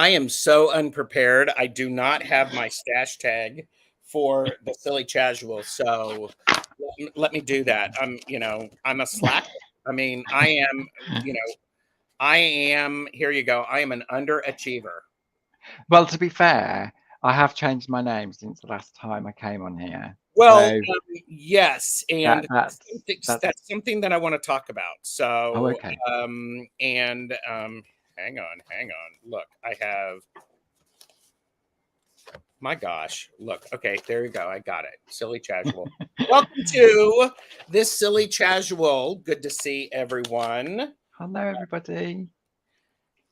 I am so unprepared. I do not have my stash tag for the silly casual, so let me do that. I'm a slacker. I mean, I am. Here you go. I am an underachiever. Well, to be fair, I have changed my name since the last time I came on here. Well, So yes, and that's that's something that I want to talk about. oh, So, okay. hang on. Look, I have. My gosh, look. Okay, there you go. I got it. Silly casual. Welcome to this silly casual. Good to see everyone. Hello, everybody.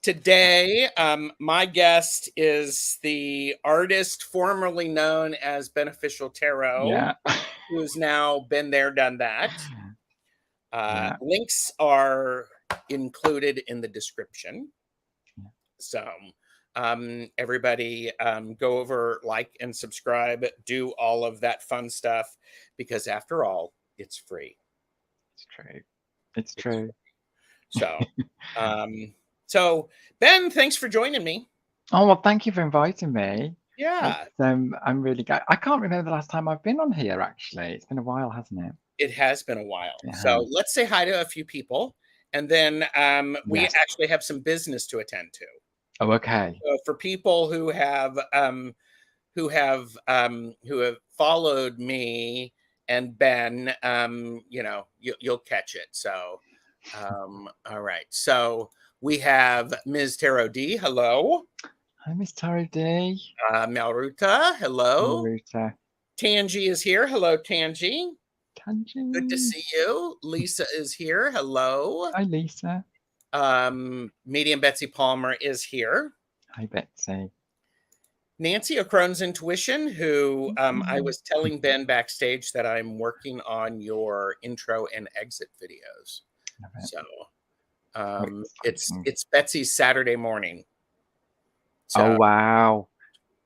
Today, my guest is the artist formerly known as Beneficial Tarot, Yeah. who's now been there, done that. Yeah. Links are included in the description. So, everybody go over, like, and subscribe, do all of that fun stuff because, after all, it's free. It's true. It's It's true. so, um, so Ben, thanks for joining me. Oh, well, thank you for inviting me. Yeah, I'm really glad. I can't remember the last time I've been on here, actually. It's been a while, hasn't it? it has been a while. It So has. let's say hi to a few people, and then we Yes. actually have some business to attend to. Oh, okay. So for people who have followed me and Ben, you'll catch it. So, all right. So we have Ms. Taro D. Hello. Hi, Miss Taro D. Melruta. Hello, Hello. Ruta. Tangi is here. Hello, Tangi. Good to Tangy. see you. Lisa is here. Hello. Hi, Lisa. Medium Betsy Palmer is here. Hi, Betsy. Nancy O'Crone's Intuition, who I was telling Ben backstage that I'm working on your intro and exit videos. So it's Betsy's Saturday morning. Oh, So wow.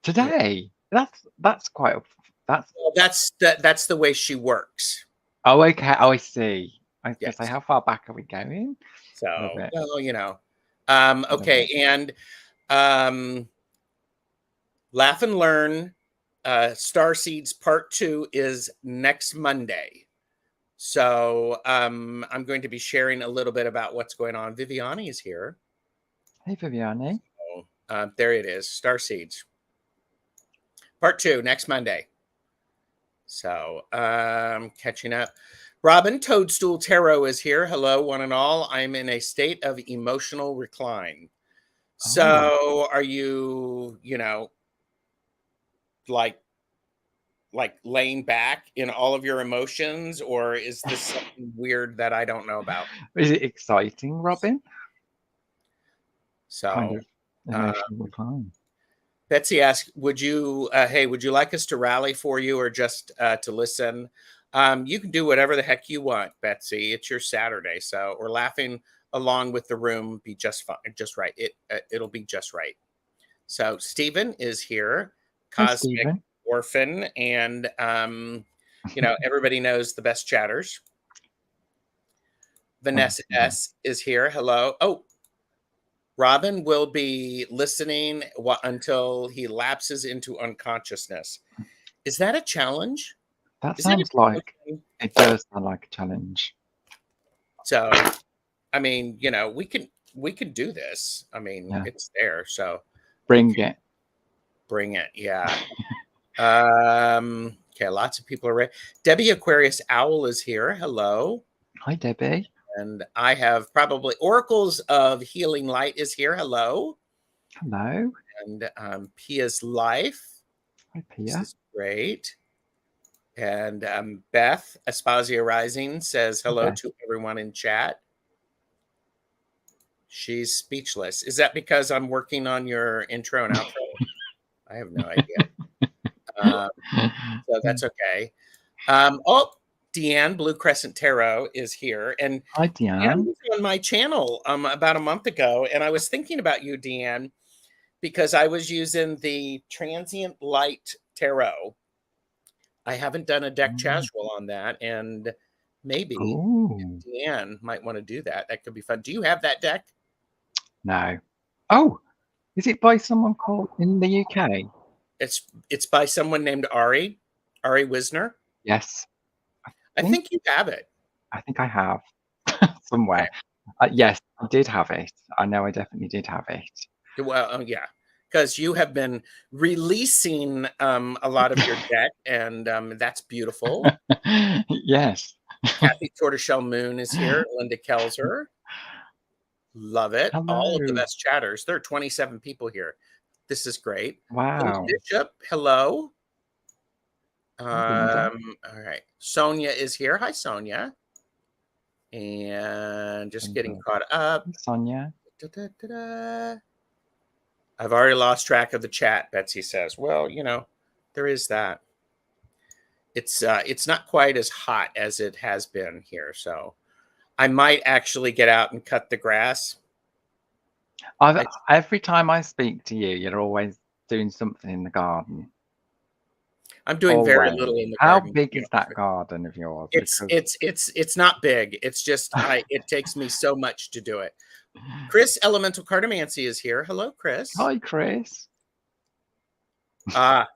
yeah, Today? That's quite a that's well, that's the way she works. oh, okay. Oh, I see. I was gonna say, Yes. how far back are we going? Love So it. well. Love Okay, it. and um, Laugh and Learn Star Seeds Part 2 is next Monday. So I'm going to be sharing a little bit about what's going on. Viviani is here. Hey, Viviani. So, there it is. Star Seeds Part 2 next Monday. So catching up. Robin Toadstool Tarot is here. Hello, one and all. I'm in a state of emotional recline. Oh, So are you, like laying back in all of your emotions, or is this something weird that I don't know about? is it exciting, Robin? Kind So of emotional recline. Betsy asked, would you like us to rally for you or just to listen? You can do whatever the heck you want, Betsy. It's your Saturday. So we're laughing along with the room. Be just fine, just right. It'll be just right. So Stephen is here, Hi, Cosmic Stephen. Orphan, and everybody knows the best chatters. Vanessa S is here. Hello. Oh, Robin will be listening until he lapses into unconsciousness. Is that a challenge? That Is that sounds a like it does sound like a challenge. So, I mean, we can do this. I mean, Yeah. it's there. So Bring okay, it. bring it. Yeah. Okay, lots of people are ready. Debbie Aquarius Owl is here. Hello. Hi, Debbie. And I have probably Oracles of Healing Light is here. Hello. Hello. And Pia's Life. Hi, This Pia. is great. And Beth Aspasia Rising says hello to everyone in chat. She's speechless. Is that because I'm working on your intro and outro? I have no idea. So that's okay. Deanne Blue Crescent Tarot is here, and Hi, Deanne Deanne. was on my channel about a month ago, and I was thinking about you, Deanne, because I was using the Transient Light Tarot. I haven't done a deck casual on that, and maybe Oh, Deanne might want to do that. That could be fun. Do you have that deck? no. Oh, Is it by someone called in the UK? It's by someone named Ari Wisner. Yes, I I think think you have it. I think I have Okay. somewhere. Yeah. Yes, I did have it. I know I definitely did have it. Well, yeah, because you have been releasing a lot of your debt, and that's beautiful. Yes. Kathy Tortoshell Moon is here. Linda Kelzer, love it. All of the Hello. best chatters. There are 27 people here. This is great. Linda Wow. Bishop, hello. Hi, Linda. All right. Sonia is here. Hi, Sonia. And just getting Linda. caught up. Hi, Sonia. Da, da, da, da. I've already lost track of the chat, Betsy says. Well, there is that. It's not quite as hot as it has been here, so I might actually get out and cut the grass. I, Every time I speak to you, you're always doing something in the garden. I'm doing very Always. little in the How garden. big is that garden of yours? It's Because it's it's it's not big. It's just it takes me so much to do it. Chris Elemental Cartomancy is here. Hello, Chris. Hi, Chris.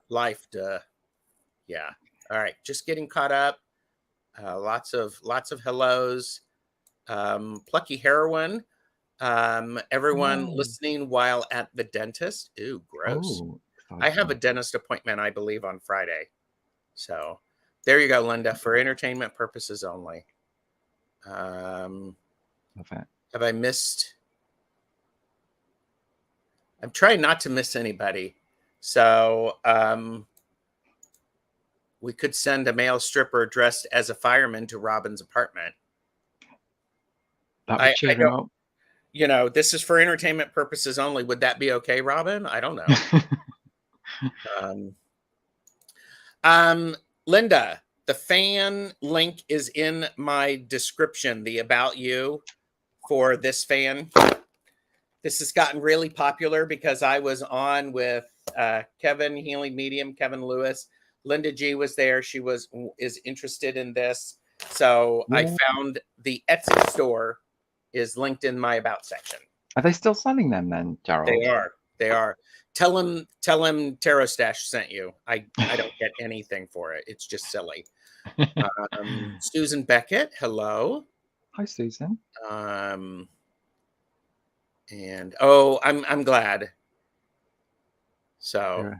Life, duh. Yeah. All right, just getting caught up. Lots of hellos. Plucky heroine. Everyone Hello. listening while at the dentist. Ooh, gross. Oh, I have a exciting. dentist appointment, I believe, on Friday. So there you go, Linda, for entertainment purposes only. Love it. Have I missed? I'm trying not to miss anybody. So we could send a male stripper dressed as a fireman to Robin's apartment. That would I cheer him don't, up. this is for entertainment purposes only. Would that be okay, Robin? I don't know. Um, Linda, the fan link is in my description, the about you for this fan. This has gotten really popular because I was on with Kevin Healing Medium, Kevin Lewis. Linda G was there. She is interested in this. So I Yeah. found the Etsy store is linked in my about section. Are they still selling them then, Gerald? They are. They are. Tell him Tarot Stash sent you. I don't get anything for it. It's just silly. Susan Beckett, hello. Hi, Susan. And I'm glad. So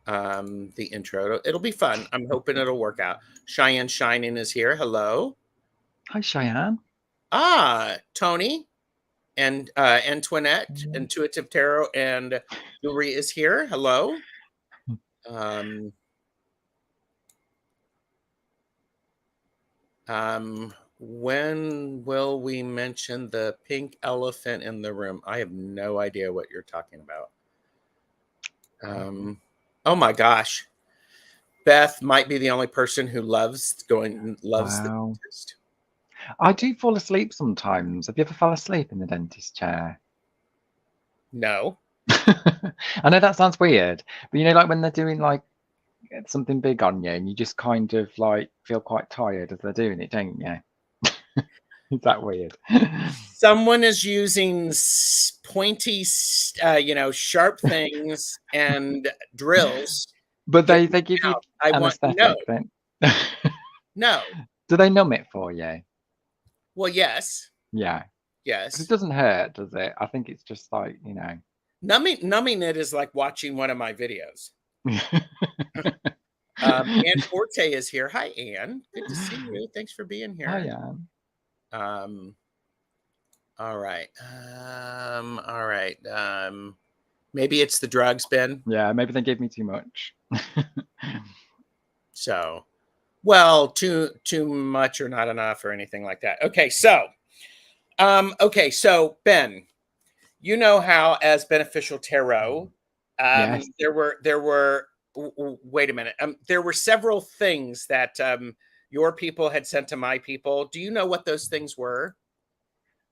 the intro, it'll be fun. I'm hoping it'll work out. Cheyenne Shining is here. Hello. Hi, Cheyenne. Tony and Antoinette, Intuitive Tarot and Jewelry is here. Hello. When will we mention the pink elephant in the room? I have no idea what you're talking about. Oh my gosh. Beth might be the only person who loves the dentist. I do fall asleep sometimes. Have you ever fell asleep in the dentist chair? No. I know that sounds weird, but like when they're doing like something big on you and you just kind of like feel quite tired as they're doing it, don't you? Is that weird? Someone is using pointy, sharp things and drills. But they give you I want no. then. No. Do they numb it for you? Well, yes. Yeah. Yes. It doesn't hurt, does it? I think it's just like, Numbing it is like watching one of my videos. Ann Forte is here. Hi, Ann. Good to see you. Thanks for being here. Hi, Ann. All right. All right. Maybe it's the drugs, Ben. Yeah, maybe they gave me too much. So, well, too much or not enough or anything like that. Okay, so Ben, you know how as Beneficial Tarot, Yes. there were wait a minute. There were several things that your people had sent to my people. Do you know what those things were?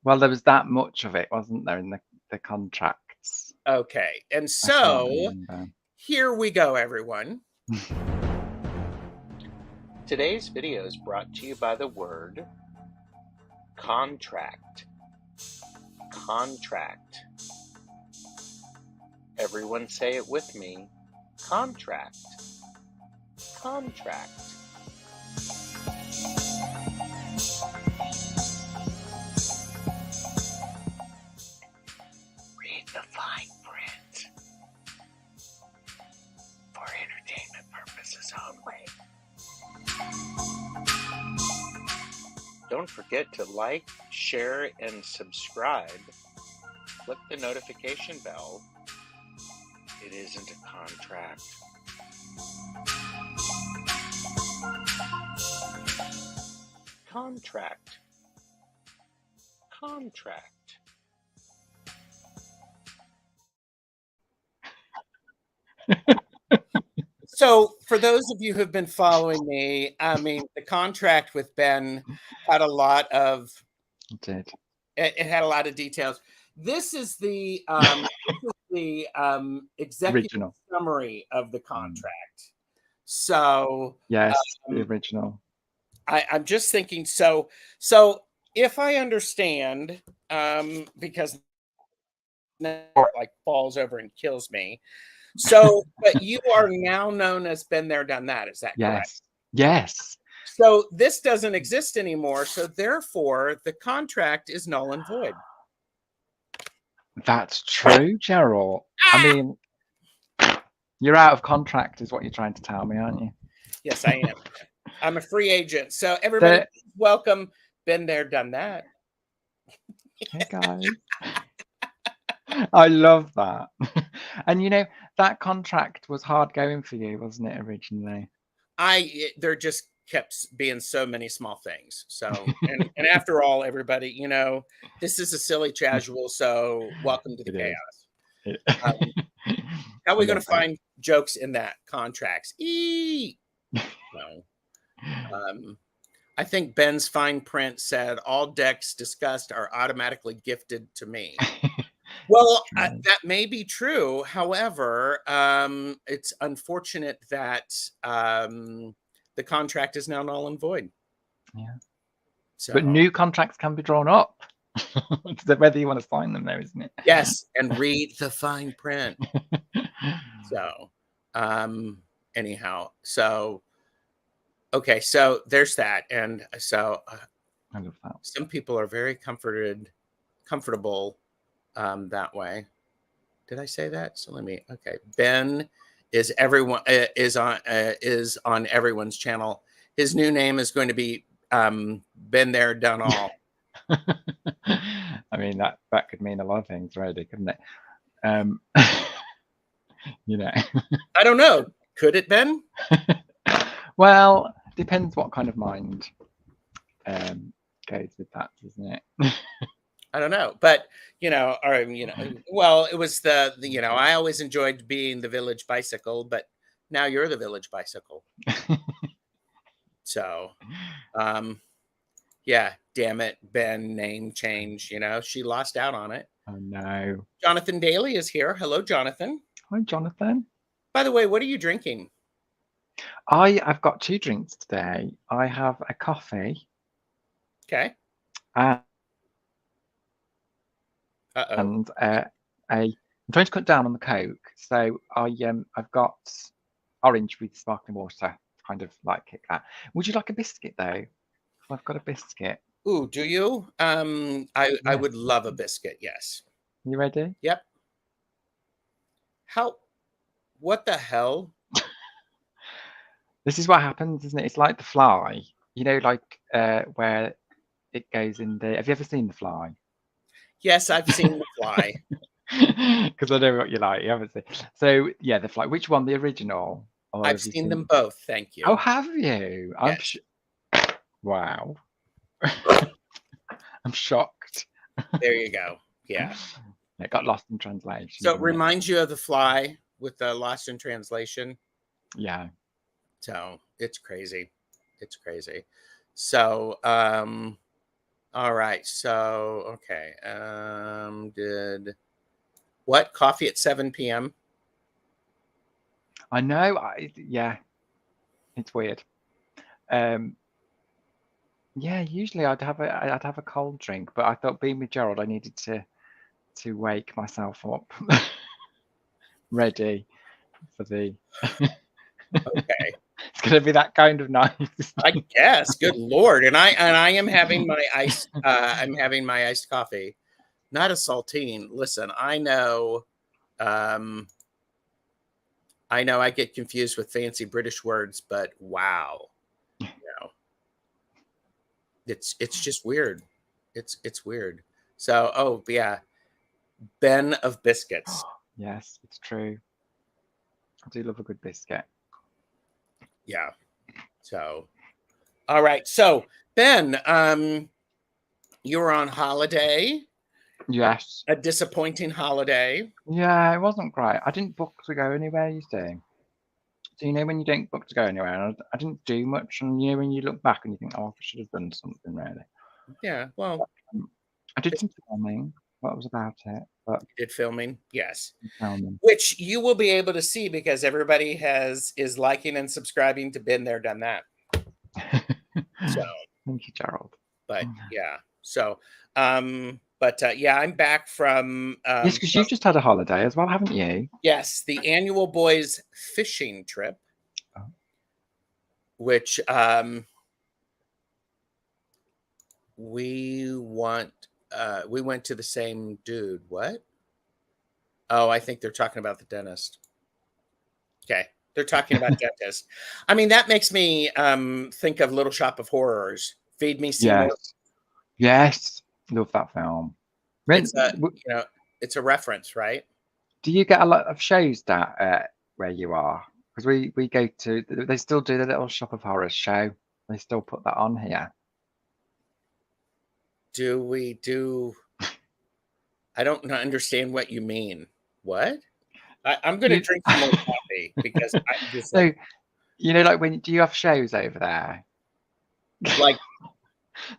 Well, there was that much of it, wasn't there, in the contracts? Okay, and so here we go, everyone. Today's video is brought to you by the word contract. Contract. Everyone say it with me. Contract. Contract. Read the fine print. For entertainment purposes only. Don't forget to like, share, and subscribe. Click the notification bell. It isn't a contract. Contract. Contract. So, for those of you who've been following me, I mean, the contract with Ben had a lot of It did. it had a lot of details. This is the executive Original. summary of the contract. So, Yes, the original. I'm just thinking. So if I understand, because now it like falls over and kills me. So, but you are now known as been there, done that. Is that correct? Yes. So this doesn't exist anymore. So therefore, the contract is null and void. That's true, Gerald. I mean, you're out of contract, is what you're trying to tell me, aren't you? Yes, I am. I'm a free agent. So everybody, welcome. Been there, done that. Hey guys. I love that. And you know, that contract was hard going for you, wasn't it, originally? There just kept being so many small things. So, and after all, everybody, you know, this is a silly casual. So welcome to the chaos. How are we going to find jokes in that contracts? No. I think Ben's fine print said all decks discussed are automatically gifted to me. Well, that may be true. However, it's unfortunate that the contract is now null and void. Yeah. So, but new contracts can be drawn up. It's whether you want to sign them, though, isn't it? Yes, and read the fine print. So, anyhow, so okay, so there's that, and so I love that. Some people are very comfortable that way. Did I say that? So let me. Okay, Ben is on everyone's channel. His new name is going to be Been There, Done All. I mean, that could mean a lot of things, really, couldn't it? You know. I don't know. Could it, Ben? Well, depends what kind of mind goes with that, doesn't it? I don't know, but you know, or you know, well, it was the you know, I always enjoyed being the village bicycle, but now you're the village bicycle. So, yeah, damn it, Ben, name change. You know, she lost out on it. Oh no. Jonathan Daly is here. Hello, Jonathan. Hi, Jonathan. By the way, what are you drinking? I've got 2 drinks today. I have a coffee. Okay. And I'm trying to cut down on the Coke, so I've got orange with sparkling water to kind of like kick that. Would you like a biscuit though? I've got a biscuit. Ooh, do you? I would love a biscuit. Yes. You ready? Yep. What the hell? This is what happens, isn't it? It's like The Fly. You know, like where it goes in the. Have you ever seen The Fly? Yes, I've seen The Fly. Because I know what you like. You haven't seen. So yeah, The Fly. Which one? The original? Or I've seen them both. Thank you. Oh, have you? Yes. Wow. I'm shocked. There you go. Yeah. It got lost in translation. So it reminds you of The Fly with the lost in translation. Yeah. So it's crazy. It's crazy. So, all right. So, okay. What? Coffee at 7 p.m.? I know. Yeah. It's weird. Yeah, usually I'd have a cold drink, but I thought being with Gerald, I needed to wake myself up. ready for the. Okay. It's gonna be that kind of night. I guess. Good Lord. And I am having my iced I'm having my iced coffee. Not a saltine. Listen, um I know I get confused with fancy British words, but wow. You know, it's just weird. It's weird. So, oh yeah, Ben of biscuits. Yes, it's true. I do love a good biscuit. Yeah. So, all right. So, Ben, you were on holiday, Yes. a disappointing holiday. Yeah, it wasn't great. I didn't book to go anywhere, you see. So you know when you don't book to go anywhere, and I didn't do much, and you know when you look back and you think, oh, I should have done something really. Yeah. Well, I did some filming. That was about it, but did filming. Yes. filming. Which you will be able to see because everybody is liking and subscribing to Been There, Done That. So, Thank you, Gerald. but yeah. So, but yeah, I'm back from Yes, because you've just had a holiday as well, haven't you? yes, the annual boys fishing trip, Oh. which we went to the same dude. What? Oh, I think they're talking about the dentist. Okay. They're talking about dentist. I mean, that makes me think of Little Shop of Horrors. Feed Me Seymour. Yes, yes, love that film. When It's a it's a reference, right? do you get a lot of shows that where you are? Because we go to they still do the Little Shop of Horrors show. They still put that on here. Do we do I don't understand what you mean. What? I'm gonna You, drink some more coffee because I'm just so like you know, like when do you have shows over there? like on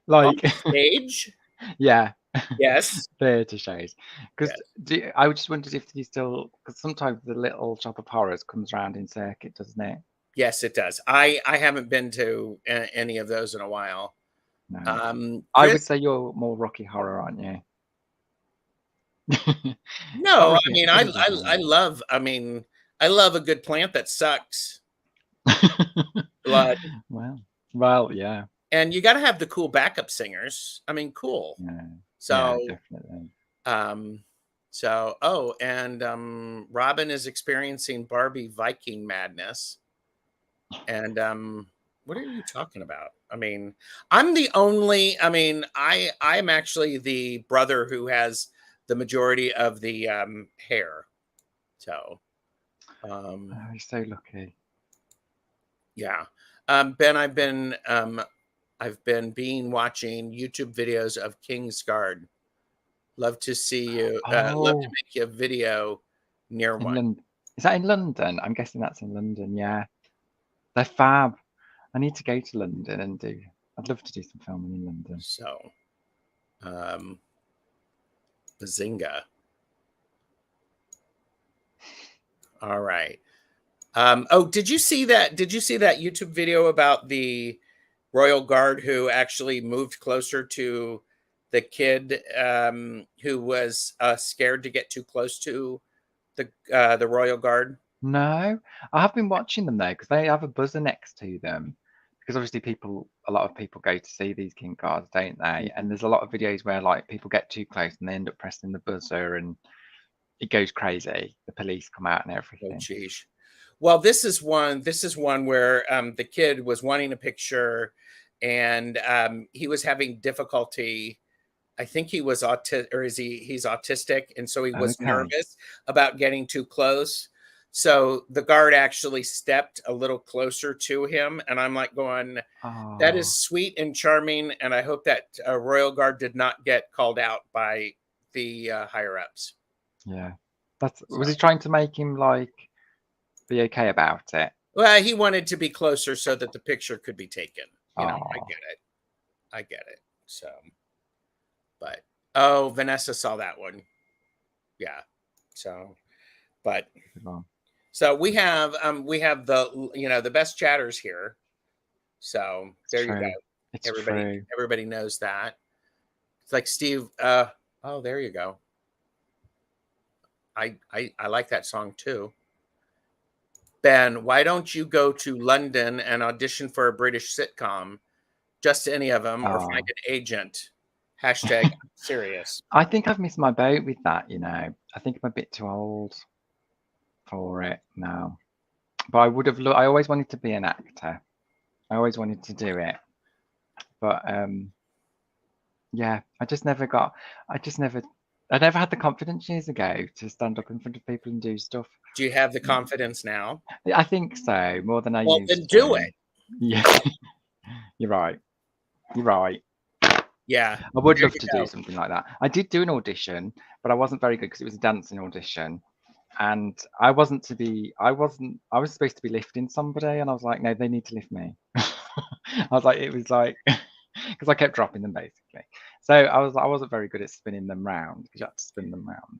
Like, stage? yeah, Yes. theatre shows. Because Yes. I just wondered if you still because sometimes the Little Shop of Horrors comes around in circuit, doesn't it? Yes, it does. I haven't been to any of those in a while. No, I would Chris, say you're more Rocky Horror, aren't you? Not no, I Rocky. mean What is it? I love a good plant that sucks blood. Well, yeah, And you got to have the cool backup singers. I mean, cool. yeah, yeah, So, definitely. um, oh, and Robin is experiencing Barbie Viking madness. And what are you talking about? I mean, I'm actually the brother who has the majority of the hair. So, um, Oh, you're so lucky. yeah. Ben, I've been watching YouTube videos of Kingsguard. Love to see you. Love to Oh, make you a video near in one. London. Is that in London? I'm guessing that's in London. Yeah, they're fab. I need to go to London and do. I'd love to do some filming in London. So, um, bazinga. All right. Oh, did you see that? Did you see that YouTube video about the Royal Guard who actually moved closer to the kid who was scared to get too close to the Royal Guard? No, I have been watching them though because they have a buzzer next to them. Because obviously a lot of people go to see these king cards, don't they? And there's a lot of videos where like people get too close and they end up pressing the buzzer and it goes crazy. The police come out and Oh, everything. geez. Well, this is one. This is one where the kid was wanting a picture, and he was having difficulty. I think he was autistic, or is he? He's autistic, and so he was Okay. nervous about getting too close. So the guard actually stepped a little closer to him, and I'm like going, "That Oh, is sweet and charming." And I hope that Royal Guard did not get called out by the higher ups. yeah. That's So, was he trying to make him like be okay about it? well, he wanted to be closer so that the picture could be taken. You know, I Oh, get it. I get it. So, but oh, Vanessa saw that one. Yeah. So, but good one. so we have the the best chatters here. So It's there you go. true. It's Everybody true. everybody knows that. It's like Steve. Oh, there you go. I like that song too. Ben, why don't you go to London and audition for a British sitcom? Just any of them, or find Oh, an agent. Hashtag I'm serious. I think I've missed my boat with that, you know. I think I'm a bit too old for it now. But I would have I always wanted to be an actor. I always wanted to do it. But yeah, I never had the confidence years ago to stand up in front of people and do stuff. Do you have the confidence now? I think so, more than I Well, then used do to. it. Yeah, you're right. You're right. Yeah, I would there love you to do go. something like that. I did do an audition, but I wasn't very good because it was a dancing audition. And I wasn't to be, I wasn't, I was supposed to be lifting somebody, and I was like, no, they need to lift me. I was like, it was like, because I kept dropping them basically. So I wasn't very good at spinning them round because you had to spin them round.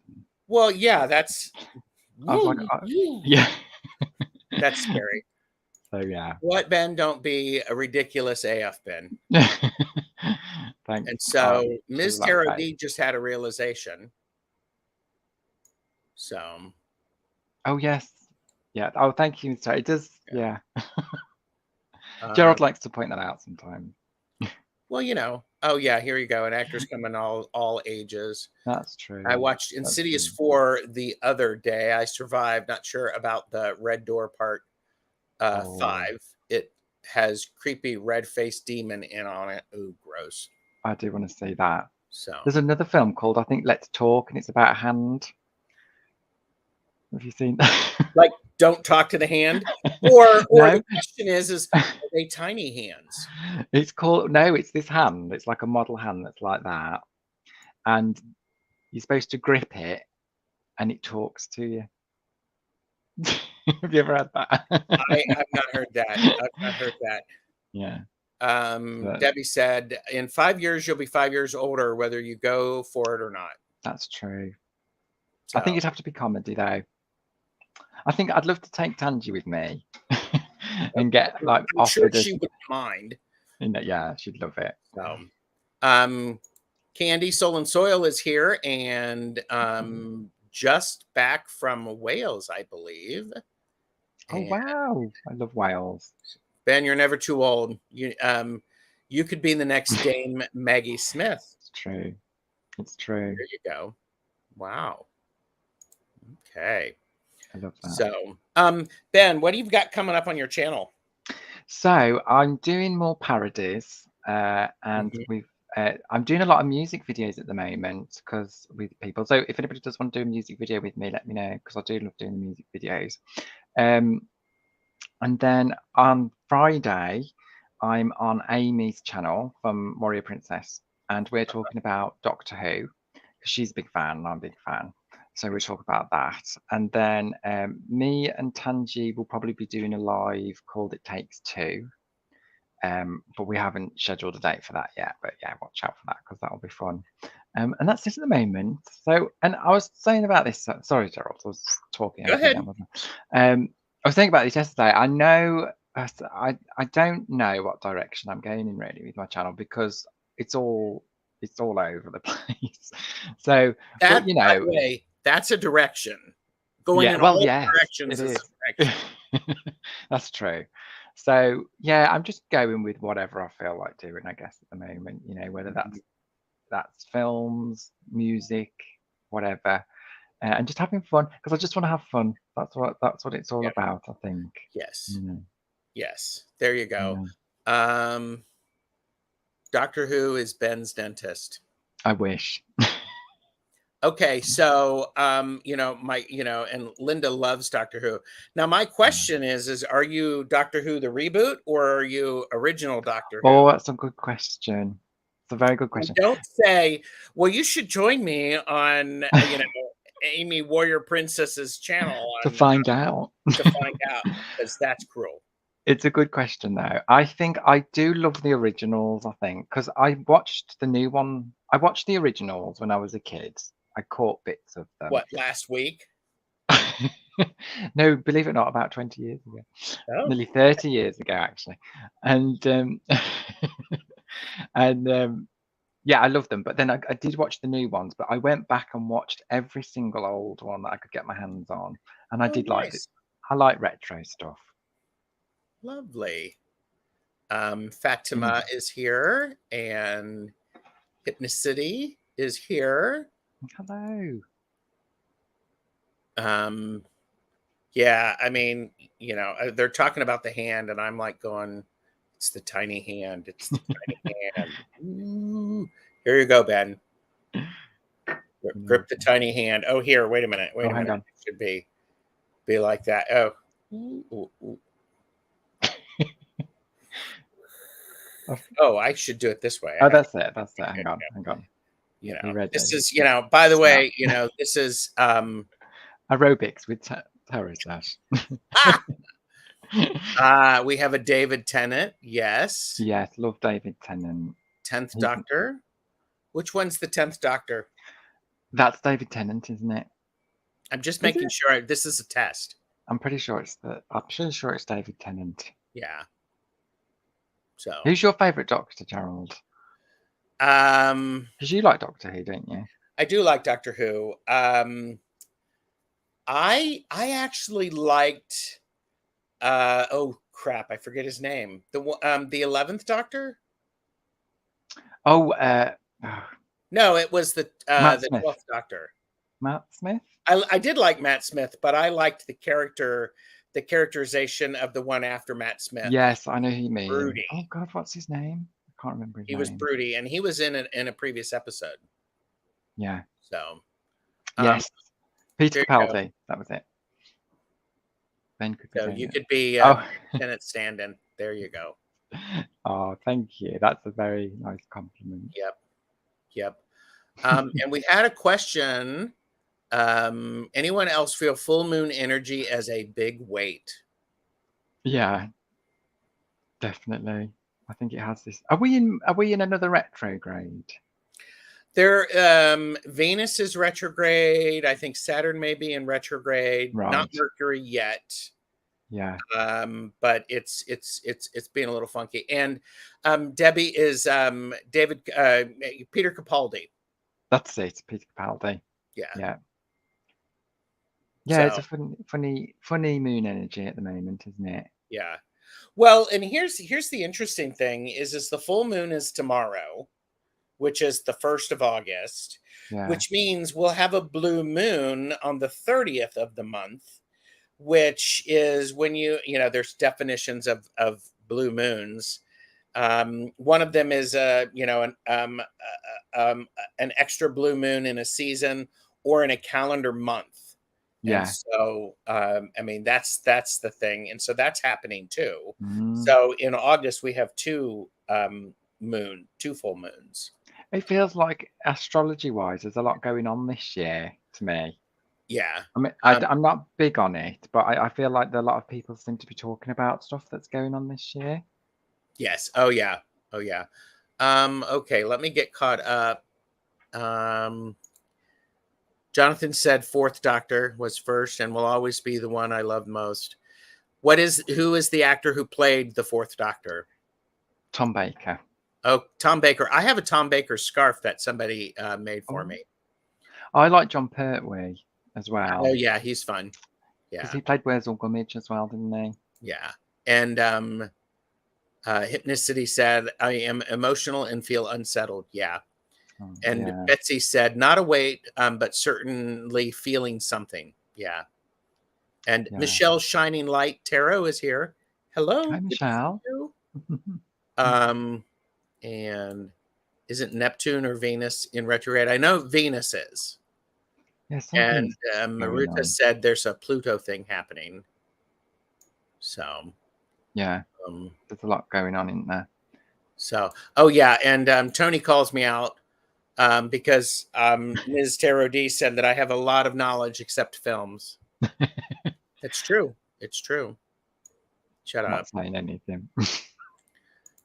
Well, yeah, that's I was like, woo, woo. yeah. That's scary. So yeah. What, Ben? Don't be a ridiculous AF, Ben. Thanks. And so For Ms. that Taro fact. D just had a realization. So Oh yes. Yeah. Oh, thank you. Sorry. It does. yeah. Yeah. Um, Gerald likes to point that out sometimes. well, you know. Oh yeah, here you go. An actor's coming all ages. That's I true. watched That's Insidious true. 4 the other day. I survived. Not sure about the Red Door part Oh, 5. It has creepy red-faced demon in on it. Ooh, gross. I do want to see that. So, There's another film called I think Let's Talk, and it's about a hand. Have you seen that? like, don't talk to the hand, or the No, question is are they tiny hands? it's called no. It's this hand. It's like a model hand that's like that, and you're supposed to grip it, and it talks to you. Have you ever had that? I've not heard that. I've not heard that. Yeah, but Debbie said, in 5 years, you'll be 5 years older, whether you go for it or not. that's true. I think So, it'd have to be comedy though. I think I'd love to take Tangy with me and get like I'm sure offered a. she wouldn't mind. Yeah, she'd love it. So, um, Candy Soul and Soil is here and just back from Wales, I believe. Oh And wow, I love Wales. Ben, you're never too old. You could be the next Dame Maggie Smith. It's true. It's true. There you go. Wow. Okay. I love that. So, Ben, what do you got coming up on your channel? So I'm doing more parodies, and Mhm. I'm doing a lot of music videos at the moment because with people. So if anybody does want to do a music video with me, let me know because I do love doing the music videos. Um, and then on Friday, I'm on Amy's channel from Warrior Princess, and we're talking about Doctor Who because she's a big fan and I'm a big fan. So we'll talk about that. And then me and Tanji will probably be doing a live called It Takes Two. But we haven't scheduled a date for that yet. But yeah, watch out for that because that'll be fun. And that's it at the moment. So, and I was saying about this. Sorry, Gerald, I was talking Go over you ahead. then, wasn't I? I was thinking about this yesterday. I know I don't know what direction I'm going in really with my channel because it's all over the place. So, but That, you by know, the way, that's a direction. Going yeah, in well, all yes, directions it is is. a direction. That's true. So yeah, I'm just going with whatever I feel like doing, I guess, at the moment, you know, whether that's films, music, whatever, and just having fun because I just want to have fun. That's what it's all Yeah. about, I think. Yes. You know, Yes. There you go. yeah. Um, Doctor Who is Ben's dentist. I wish. Okay, so and Linda loves Doctor Who. Now my question is are you Doctor Who the reboot or are you original Doctor Who? Oh, that's a good question. It's a very good And question don't say, well, you should join me on, Amy Warrior Princess's channel to on find out. to find out because that's cruel. It's a good question though. I think I do love the originals, I think, because I watched the new one. I watched the originals when I was a kid. I caught bits of them. What, last week? No, believe it or not, about 20 years ago. Oh, Nearly 30 years ago, actually. And and Yeah, I love them. But then I did watch the new ones, but I went back and watched every single old one that I could get my hands on, and I Oh, did like it. nice. I like retro stuff. Lovely. Mm. Fatima is here, and Hypnicity is here. Hello. Yeah, I mean, they're talking about the hand, and I'm like going, it's the tiny hand. It's the tiny hand. Ooh. Here you go, Ben. Grip the tiny hand. Oh, here, wait a minute. Wait Oh, a hang minute. on. It should be like that. Oh. Ooh, ooh. Oh, I should do it this way. Oh, that's it. That's it. Hang Okay, on. Hang on. yeah. Be ready. This is, by the Snap. way, this is Aerobics with Terror Sash. we have a David Tennant, yes. Yes, love David Tennant. 10th Doctor. Which one's the 10th Doctor? That's David Tennant, isn't it? I'm just making sure this is a test. I'm pretty sure it's David Tennant. Yeah. So who's your favourite Doctor, Gerald? Because you like Doctor Who, don't you? I do like Doctor Who. I actually liked oh crap, I forget his name. The 11th Doctor? Oh, no, it was the Matt the Smith. 12th Doctor. Matt Smith? I did like Matt Smith, but I liked the characterization of the one after Matt Smith. Yes, I know who you mean. Broody. Oh God, what's his name? I can't remember his name. He was broody, and he was in a previous episode. Yeah. So yes, Peter Capaldi. That was it. Ben could be. So you could be Lieutenant Stand-in. There you go. Oh, thank you. That's a very nice compliment. Yep. And we had a question. Anyone else feel full moon energy as a big weight? Yeah, definitely. I think it has this. Are we in another retrograde? Venus is retrograde. I think Saturn may be in retrograde. Right. Not Mercury yet. Yeah. But it's being a little funky. And Debbie is Peter Capaldi. That's it, Peter Capaldi. Yeah. Yeah. Yeah, so, it's a funny moon energy at the moment, isn't it? Yeah. Well, and here's the interesting thing is the full moon is tomorrow, which is the 1st of August, which means we'll have a blue moon on the 30th of the month, which is when there's definitions of blue moons. One of them is an extra blue moon in a season or in a calendar month. Yeah. And so, I mean, that's the thing. And so that's happening too. Mm. So in August, we have two full moons. It feels like astrology-wise, there's a lot going on this year to me. Yeah. I mean, I'm not big on it, but I feel like a lot of people seem to be talking about stuff that's going on this year. Yes. Oh, yeah. Oh, yeah. Okay, let me get caught up. Jonathan said 4th Doctor was first and will always be the one I love most. Who is the actor who played the 4th Doctor? Tom Baker. Oh, Tom Baker. I have a Tom Baker scarf that somebody made for me. I like John Pertwee as well. Oh, yeah, he's fun. Yeah. Because he played Wurzel Gummidge as well, didn't he? Yeah. And Hypnicity said, I am emotional and feel unsettled. Yeah. Oh, and Betsy said, not a weight, but certainly feeling something. Yeah. And Michelle Shining Light Tarot is here. Hello. Hi, Michelle. And isn't Neptune or Venus in retrograde? I know Venus is. Yes. And Maruta said there's a Pluto thing happening. So. Yeah. There's a lot going on, isn't there? So, oh yeah. And Tony calls me out because Ms. Tarot D said that I have a lot of knowledge except films. It's true. It's true. Shut up. Not saying anything.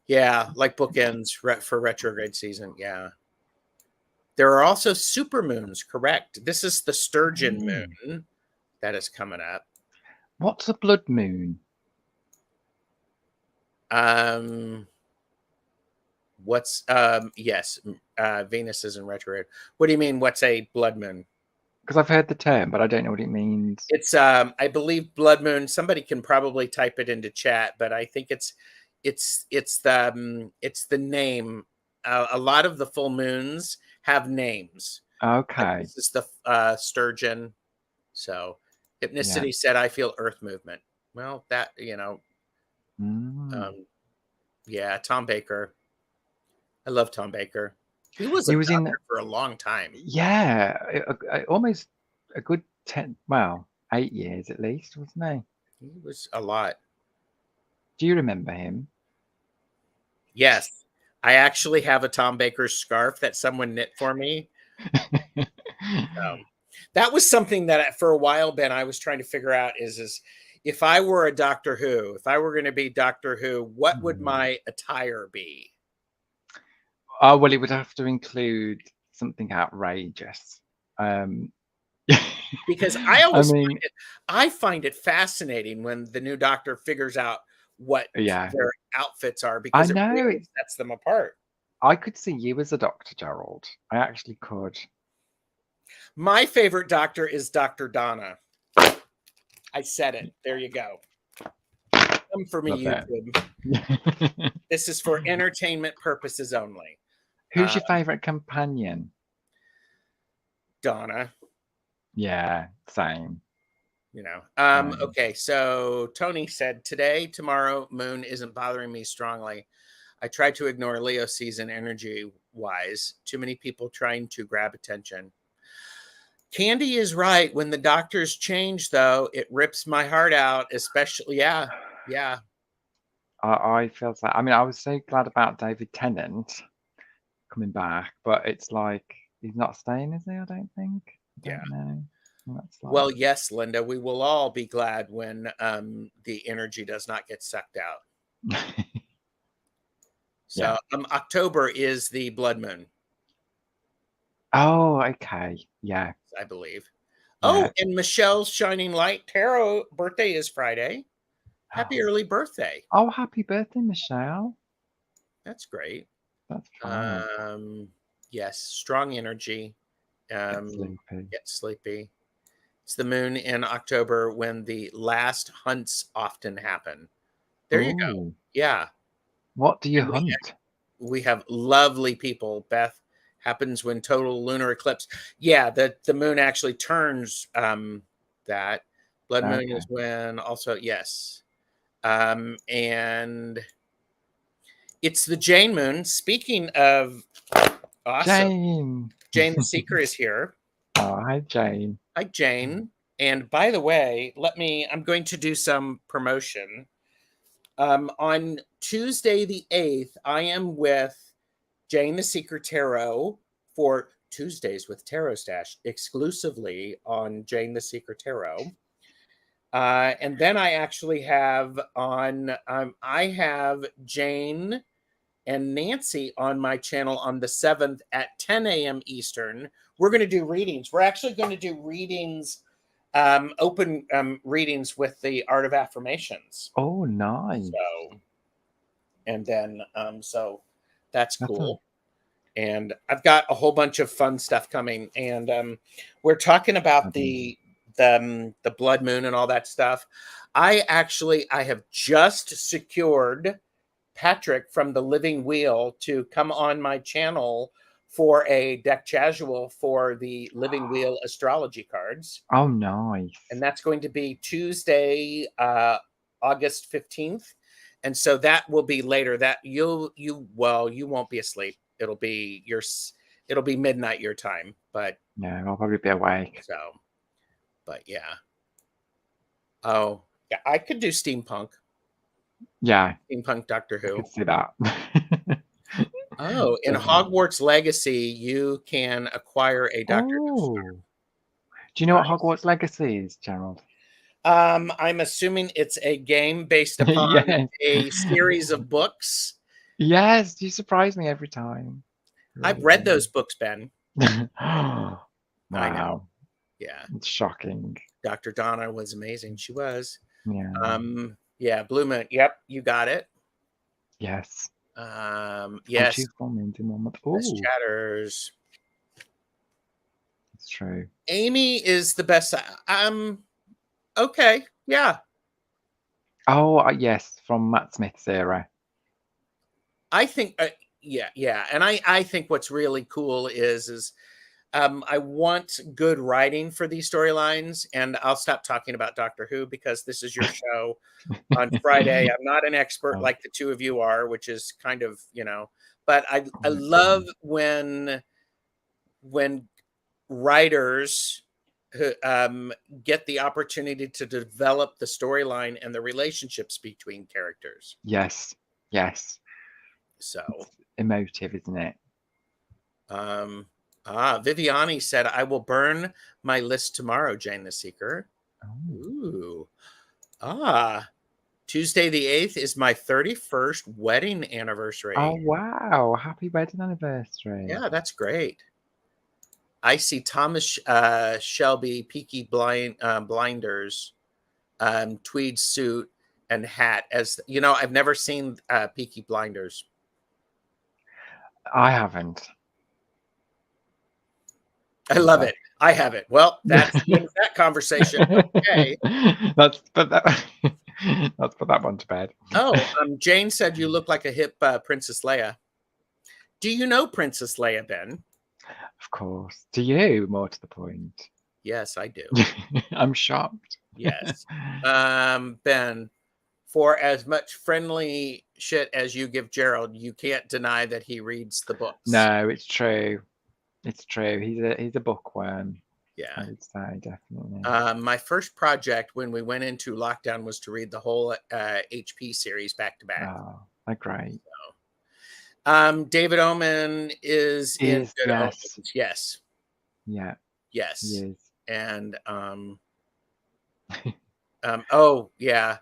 Yeah, like bookends for retrograde season. Yeah. There are also supermoons, correct? This is the Sturgeon moon that is coming up. What's a blood moon? Yes, Venus is in retrograde. What do you mean? What's a blood moon? Because I've heard the term, but I don't know what it means. It's I believe blood moon. Somebody can probably type it into chat, but I think it's the name. A lot of the full moons have names. Like Okay. this is the sturgeon. So Yeah. Hypnicity said, "I feel Earth movement." Well, that Mm. yeah, Tom Baker. I love Tom Baker. He was a He was in, doctor for a long time. yeah, almost a good 10, well, 8 years at least, wasn't he? He was a lot. Do you remember him? Yes, I actually have a Tom Baker scarf that someone knit for me. That was something that for a while, Ben, I was trying to figure out is if I were a Doctor Who, if I were going to be Doctor Who, what would Mm. my attire be? Oh, well, it would have to include something outrageous. Um, Because I I always mean, I find it fascinating when the new Doctor figures out what yeah, their outfits are I because it know. really sets them apart. I could see you as a Dr. Gerald. I actually could. My favorite Doctor is Dr. Donna. I said it. There you go. Come for me, Love it. YouTube. This is for entertainment purposes only. Who's your favorite companion? Donna. Yeah, same. Same. Okay, so Tony said today, tomorrow, moon isn't bothering me strongly. I try to ignore Leo season energy wise. Too many people trying to grab attention. Candy is right. When the doctors change, though, it rips my heart out, especially, yeah, I feel so. I mean, I was so glad about David Tennant coming back, but it's like he's not staying, is he? I don't think. I yeah. don't know. And that's like, Well, yes, Linda, we will all be glad when the energy does not get sucked out. So yeah. October is the blood moon, Oh, okay. Yeah, I believe. Oh, yeah. and Michelle's Shining Light Tarot birthday is Friday. Happy early birthday. Oh, happy birthday, Michelle. That's great. That's fine. Yes, strong energy. Get Um, sleepy. get sleepy. It's the moon in October when the last hunts often happen. There you go. Oh, Yeah. what do you And hunt? we have lovely people. Beth happens when total lunar eclipse. Yeah, the moon actually turns that. Blood moon Okay. is when also, yes. And it's the Jane moon. Speaking of awesome, Jane. Jane the Seeker is here. Oh, hi, Jane. Hi, Jane. And by the way, I'm going to do some promotion. On Tuesday the 8th, I am with Jane the Seeker Tarot for Tuesdays with Tarot Stash exclusively on Jane the Seeker Tarot. And then I actually have I have Jane and Nancy on my channel on the 7th at 10 a.m. Eastern. We're going to do readings. We're actually going to do readings, open readings with the Art of Affirmations. Oh, nice. So, and then, so that's That's a cool. And I've got a whole bunch of fun stuff coming. And we're talking about amazing. the blood moon and all that stuff. I have just secured Patrick from the Living Wheel to come on my channel for a deck casual for the Living Wheel astrology cards. Oh, nice. And that's going to be Tuesday, August 15th. And so that will be later. That you won't be asleep. It'll be midnight your time. But Yeah, I'll probably be awake. so, but yeah. Oh, yeah, I could do steampunk. Yeah, Steampunk Doctor I Who. could see that. Oh, in Definitely. Hogwarts Legacy, you can acquire a Doctor Who scarf. Oh, do you know what Nice. Hogwarts Legacy is, Gerald? I'm assuming it's a game based upon Yes. a series of books. Yes, you surprise me every time. You I've really read do. those books, Ben. I know. Wow, Yeah. it's shocking. Dr. Donna was amazing. She was. Yeah. Yeah, Blue Moon. Yep, you got it. Yes. Oh, Yes, two full moons in 1 month. best Oh, chatters. it's true. Amy is the best. Okay, yeah. Oh, yes, from Matt Smith's era. I think, yeah, yeah. And I think what's really cool is I want good writing for these storylines, and I'll stop talking about Doctor Who because this is your show on Friday. I'm not an expert Oh, like the two of you are, which is kind of, but I oh, it's love fine. when writers who, get the opportunity to develop the storyline and the relationships between characters. Yes, yes. So, It's emotive, isn't it? um, Viviani said, "I will burn my list tomorrow." Jane the Seeker. Oh. Ooh, ah, Tuesday the 8th is my 31st wedding Oh, anniversary. wow. Happy wedding anniversary. Yeah, that's great. I see Thomas Shelby, Peaky Blinders, tweed suit and hat. As you know, I've never seen Peaky Blinders. I haven't. I love Either. it. I have it. Well, that's the end of that conversation. Okay. Let's put that let's put that one to bed. Oh, Jane said you look like a hip Princess Leia. Do you know Princess Leia, Ben? Of course. To you, more to the point. Yes, I do. I'm shocked. Yes. Ben, for as much friendly shit as you give Gerald, you can't deny that he reads the books. No, it's true. It's true. He's a bookworm, I Yeah. would say, definitely. My first project when we went into lockdown was to read the whole HP series back to back. Oh, they're great. David Oman is He in is, Good yes. Omens. Yes. Yeah, he Yes. is. And oh yeah.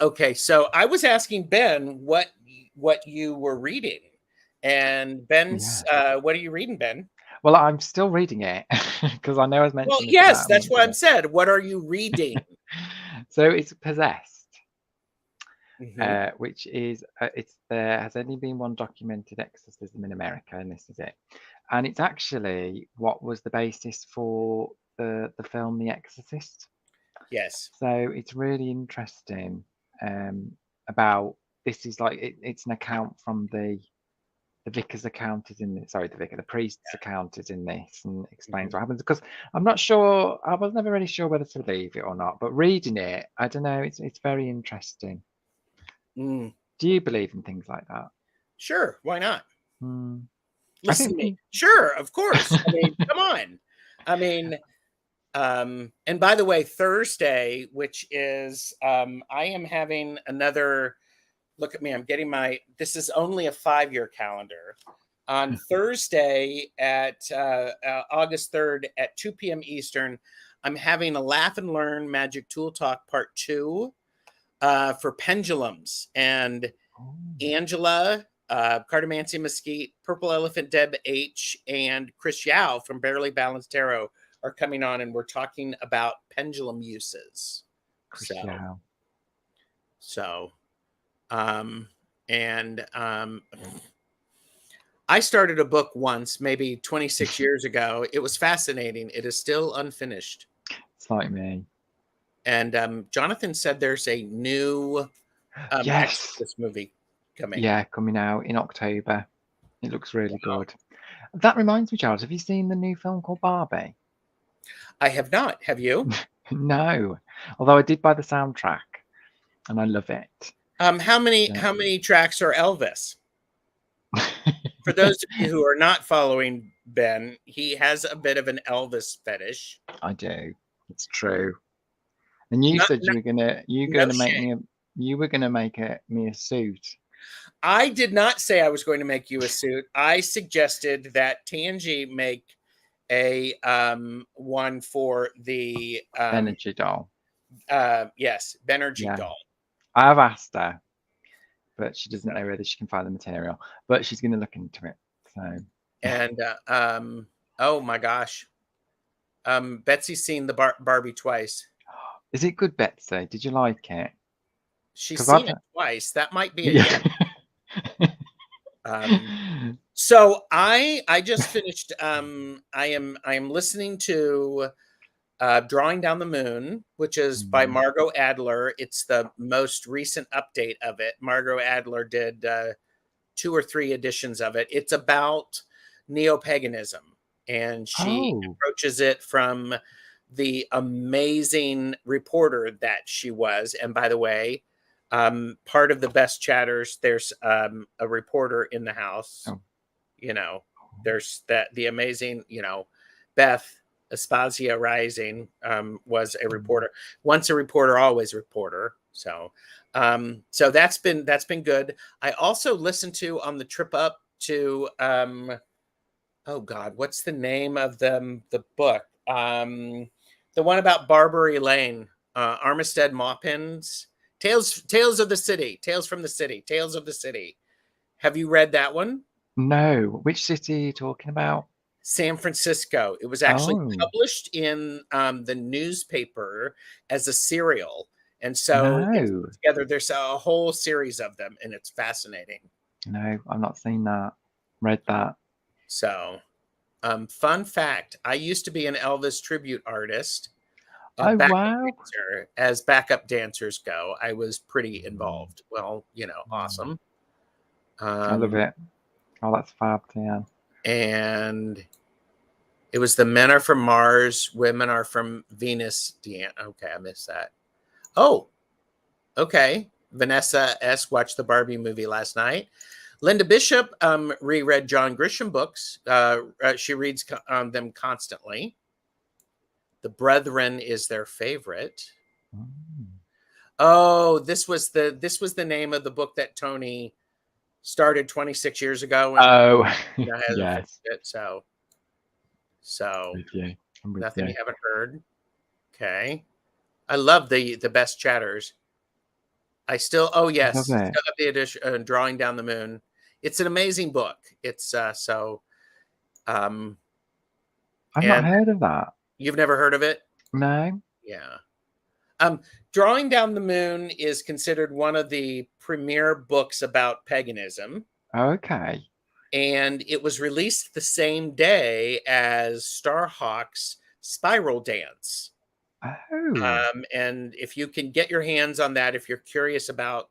Okay, so I was asking Ben what you were reading, and Ben's Yeah. what are you reading, Ben? Well, I'm still reading it because I know I was Well, mentioning this yes, about a that's month what I'm ago. said. What are you reading? So it's Possessed, Hmm. which is there has only been one documented exorcism in America, and this is it. And it's actually what was the basis for the film The Exorcist. Yes. So it's really interesting about this is like it's an account from the vicar's account is in this, sorry, the priest's account is in this and explains Mhm. what happens because I'm not sure, I was never really sure whether to believe it or not, but reading it, I don't know, it's very interesting. Mm, Do you believe in things like that? sure, why not? Hmm. I Listen don't to me. think. Sure, of course. I mean, come on. I mean, and by the way, Thursday, which is I am having another look at me. I'm getting this is only a 5-year calendar. On Thursday at August 3rd at 2 p.m. Eastern, I'm having a Laugh and Learn Magic Tool Talk Part 2 for pendulums. And Oh, Angela, Cartomancy Mesquite, Purple Elephant Deb H, and Chris Yao from Barely Balanced Tarot are coming on, and we're talking about pendulum uses. Chris Yao. So, um, and I started a book once, maybe 26 years ago. It was fascinating. It is still unfinished. It's like me. And Jonathan said there's a new Yes. Exorcist movie coming. Yeah, coming out in October. It looks really good. That reminds me, Charles, have you seen the new film called Barbie? I have not. Have you? No, although I did buy the soundtrack and I love it. How many So, how many tracks are Elvis? For those of you who are not following Ben, he has a bit of an Elvis fetish. I do. It's true. And you Not, said not you no going to make shame. me you were going to make me a suit. I did not say I was going to make you a suit. I suggested that Tangi make a one for the Energy doll. yes, Benergy Yeah. doll. I have asked her, but she So, doesn't know whether she can find the material. But she's going to look into it. So and oh my gosh. Betsy's seen the Barbie twice. is it good, Betsy? Did you like it? She's Because I've seen it twice. That might be a yeah. yes. So I just finished. I am listening to Drawing Down the Moon, which is by Mm. Margot Adler. It's the most recent update of it. Margot Adler did 2 or 3 editions of it. It's about neo-paganism, and she Oh, approaches it from the amazing reporter that she was. And by the way, part of the best chatters, there's a reporter in the house. oh, You know, there's that the amazing, Beth Aspasia Rising was a mm. reporter. Once a reporter, always a reporter. So that's been good. I also listened to on the trip up to oh God, what's the name of the book? The one about Barbary Lane, Armistead Maupin's Tales of the City, Tales from the City, Tales of the City. Have you read that one? No, which city are you talking about? San Francisco. It was actually Oh, published in the newspaper as a serial. And so it's no, put together, there's a whole series of them, and it's fascinating. no, I've not seen that. Read that. So, fun fact, I used to be an Elvis tribute artist, a Oh, backup wow. dancer. As backup dancers go, I was pretty Mm, involved. Well, mm. awesome. I love Um, it. Oh, that's fab, Tian. and it was the men are from Mars, women are from Venus. Okay, I missed that. Oh, okay. Vanessa S. watched the Barbie movie last night. Linda Bishop reread John Grisham books. She reads them constantly. The Brethren is their favorite. Mm. Oh, this was the name of the book that Tony started 26 years ago and Oh, hasn't finished yes. it. So With you. I'm with nothing you. you haven't heard. Okay. I love the best chatters. Oh I love yes, it. still have the edition, Drawing Down the Moon. It's an amazing book. It's um I've not and heard of that. you've never heard of it? No? Yeah. Um Drawing Down the Moon is considered one of the premier books about paganism, Okay. and it was released the same day as Starhawk's Spiral Dance. Oh, And if you can get your hands on that, if you're curious about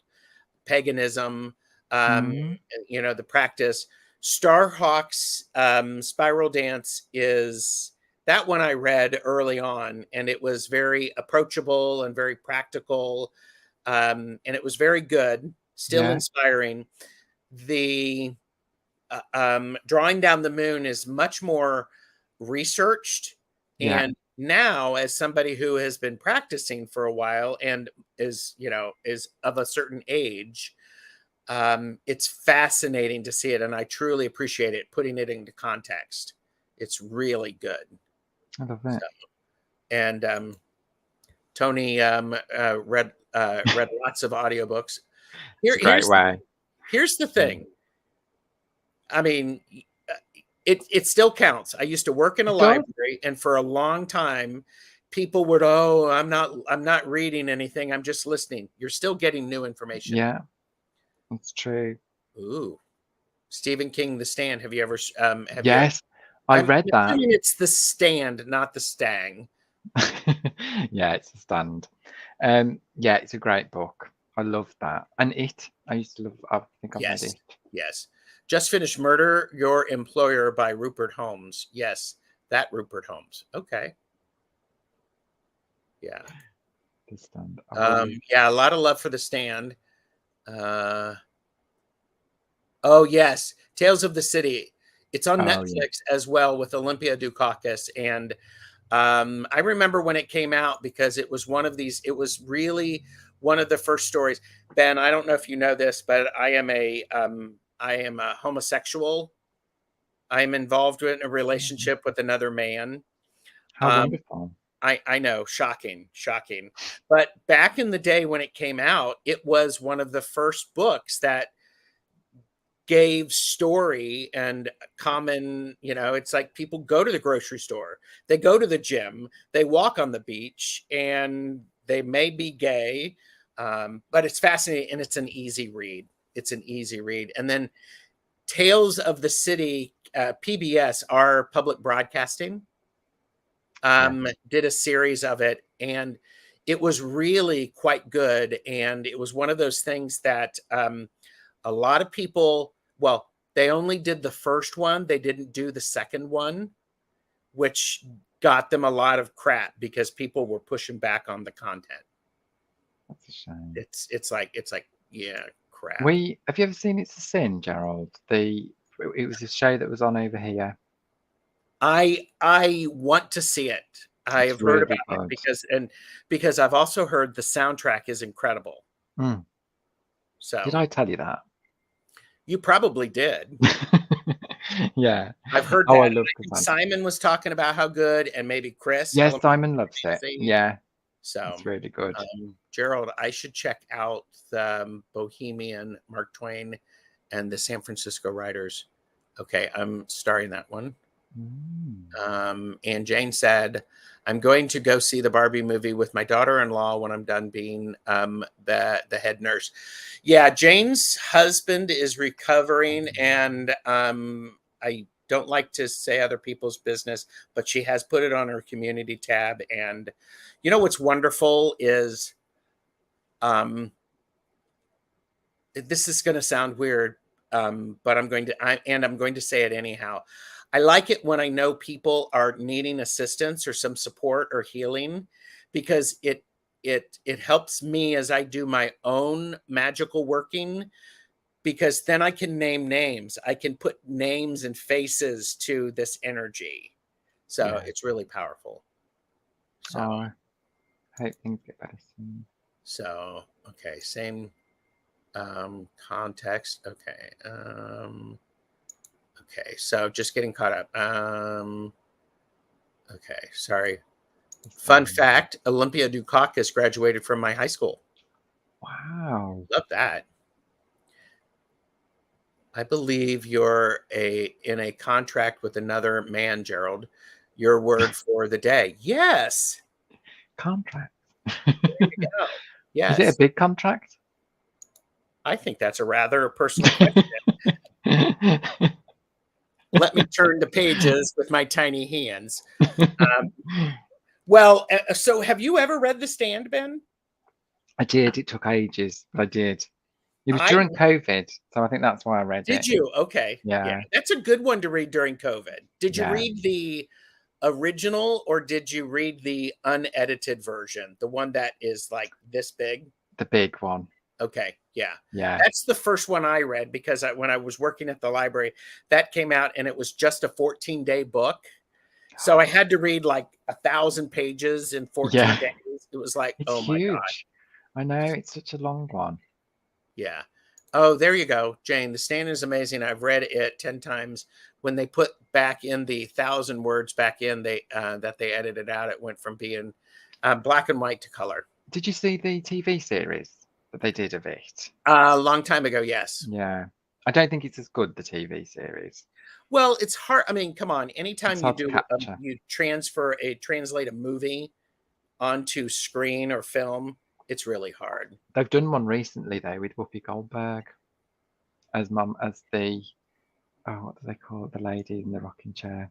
paganism, um, mm, the practice. Starhawk's Spiral Dance is that one I read early on, and it was very approachable and very practical, and it was very good, still yeah, inspiring. The Drawing Down the Moon is much more researched, yeah, and now as somebody who has been practicing for a while and is of a certain age, it's fascinating to see it, and I truly appreciate it, putting it into context. It's really good. I love So, it. and Tony read lots of audiobooks. It's Here, a great here's way. here's the Mm. thing. I mean, it still counts. I used to work in a It does? library, and for a long time, people would, oh, I'm not reading anything. I'm just listening. You're still getting new information. Yeah, it's true. Ooh, Stephen King, The Stand. Have you ever? Have you? Yes, I I'm read that. assuming it's The Stand, not The Stang. Yeah, it's a stand. Yeah, it's a great book. I love that. And It, I used to love, I think I've read Yes, It. yes. Just finished Murder Your Employer by Rupert Holmes. Yes, that Rupert Holmes. Okay, yeah, The stand. I will. yeah. A lot of love for The Stand. Uh, oh yes, Tales of the City. It's on Oh, yeah. Netflix as well with Olympia Dukakis, and I remember when it came out because it was one of these. It was really one of the first stories. Ben, I don't know if you know this, but I am a homosexual. I am involved in a Mm. relationship with another man. How Um, wonderful. I know, shocking, shocking. But back in the day when it came out, it was one of the first books that gave story and common, it's like people go to the grocery store, they go to the gym, they walk on the beach, and they may be gay, but it's fascinating, and it's an easy read. It's an easy read. And then Tales of the City, PBS, our public broadcasting, did a series of it, and it was really quite good. And it was one of those things that a lot of people, well, they only did the first one, they didn't do the second one, which got them a lot of crap because people were pushing back on the content. That's a shame. It's like yeah, crap. Have you ever seen It's a Sin, Gerald? It was a show that was on over here. I want to see it. I It's have heard about really it good. because I've also heard the soundtrack is incredible. Mm. Did So I tell you that? you probably did. Yeah. I've heard Oh, I that. love I the think soundtrack. Simon was talking about how good, and maybe Chris. Yes, Simon loves it. Amazing. Yeah, So, it's really good. Gerald, I should check out Bohemian, Mark Twain, and the San Francisco Writers. Okay, I'm starring that one. And Jane said, I'm going to go see the Barbie movie with my daughter-in-law when I'm done being the head nurse. Yeah, Jane's husband is recovering, and I don't like to say other people's business, but she has put it on her community tab. And you know what's wonderful is, this is going to sound weird, but I'm going to say it anyhow. I like it when I know people are needing assistance or some support or healing, because it helps me as I do my own magical working, because then I can name names. I can put names and faces to this energy. So Yeah. it's really powerful. So, I hope things get better soon. so okay, same context. Okay. Okay, so just getting caught up. Okay, sorry. Fun fact, Olympia Dukakis graduated from my high school. Wow. Love that. I believe you're in a contract with another man, Gerald. Your word for the day. Yes. Contract. There you go. Is it a Yes. big contract? I think that's a rather personal question. Let me turn the pages with my tiny hands. Well, so have you ever read The Stand, Ben? I did. It took ages, but I did. It was I during COVID, so I think that's why I read Did it. you? Okay. Yeah. Yeah, That's a good one to read during COVID. Did you yeah. read the original, or did you read the unedited version? The one that is like this big? The big one. Okay. Yeah. Yeah. That's the first one I read, because when I was working at the library, that came out and it was just a 14-day book. So I had to read like 1,000 pages in 14 Yeah. days. It was like, It's oh my God. huge. I know. It's such a long one. Yeah. Oh, there you go, Jane. The Stand is amazing. I've read it 10 times. When they put back in the 1,000 words back in, that they edited out, it went from being black and white to color. Did you see the TV series that they did of it? A long time ago, yes. Yeah. I don't think it's as good, the TV series. Well, it's hard. I mean, come on. Anytime It's you hard to do, capture. you translate a movie onto screen or film, it's really hard. They've done one recently though with Whoopi Goldberg as the what do they call it? The lady in the rocking chair.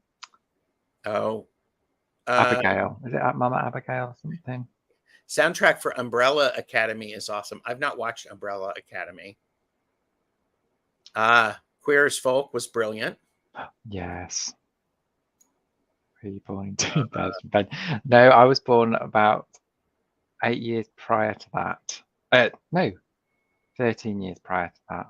Oh, Abigail. Is it Mama Abigail or something? soundtrack for Umbrella Academy is awesome. I've not watched Umbrella Academy. Queer as Folk was brilliant. Yes. Were you born in 2000? No, I was born about 8 years prior to that. No, 13 years prior to that.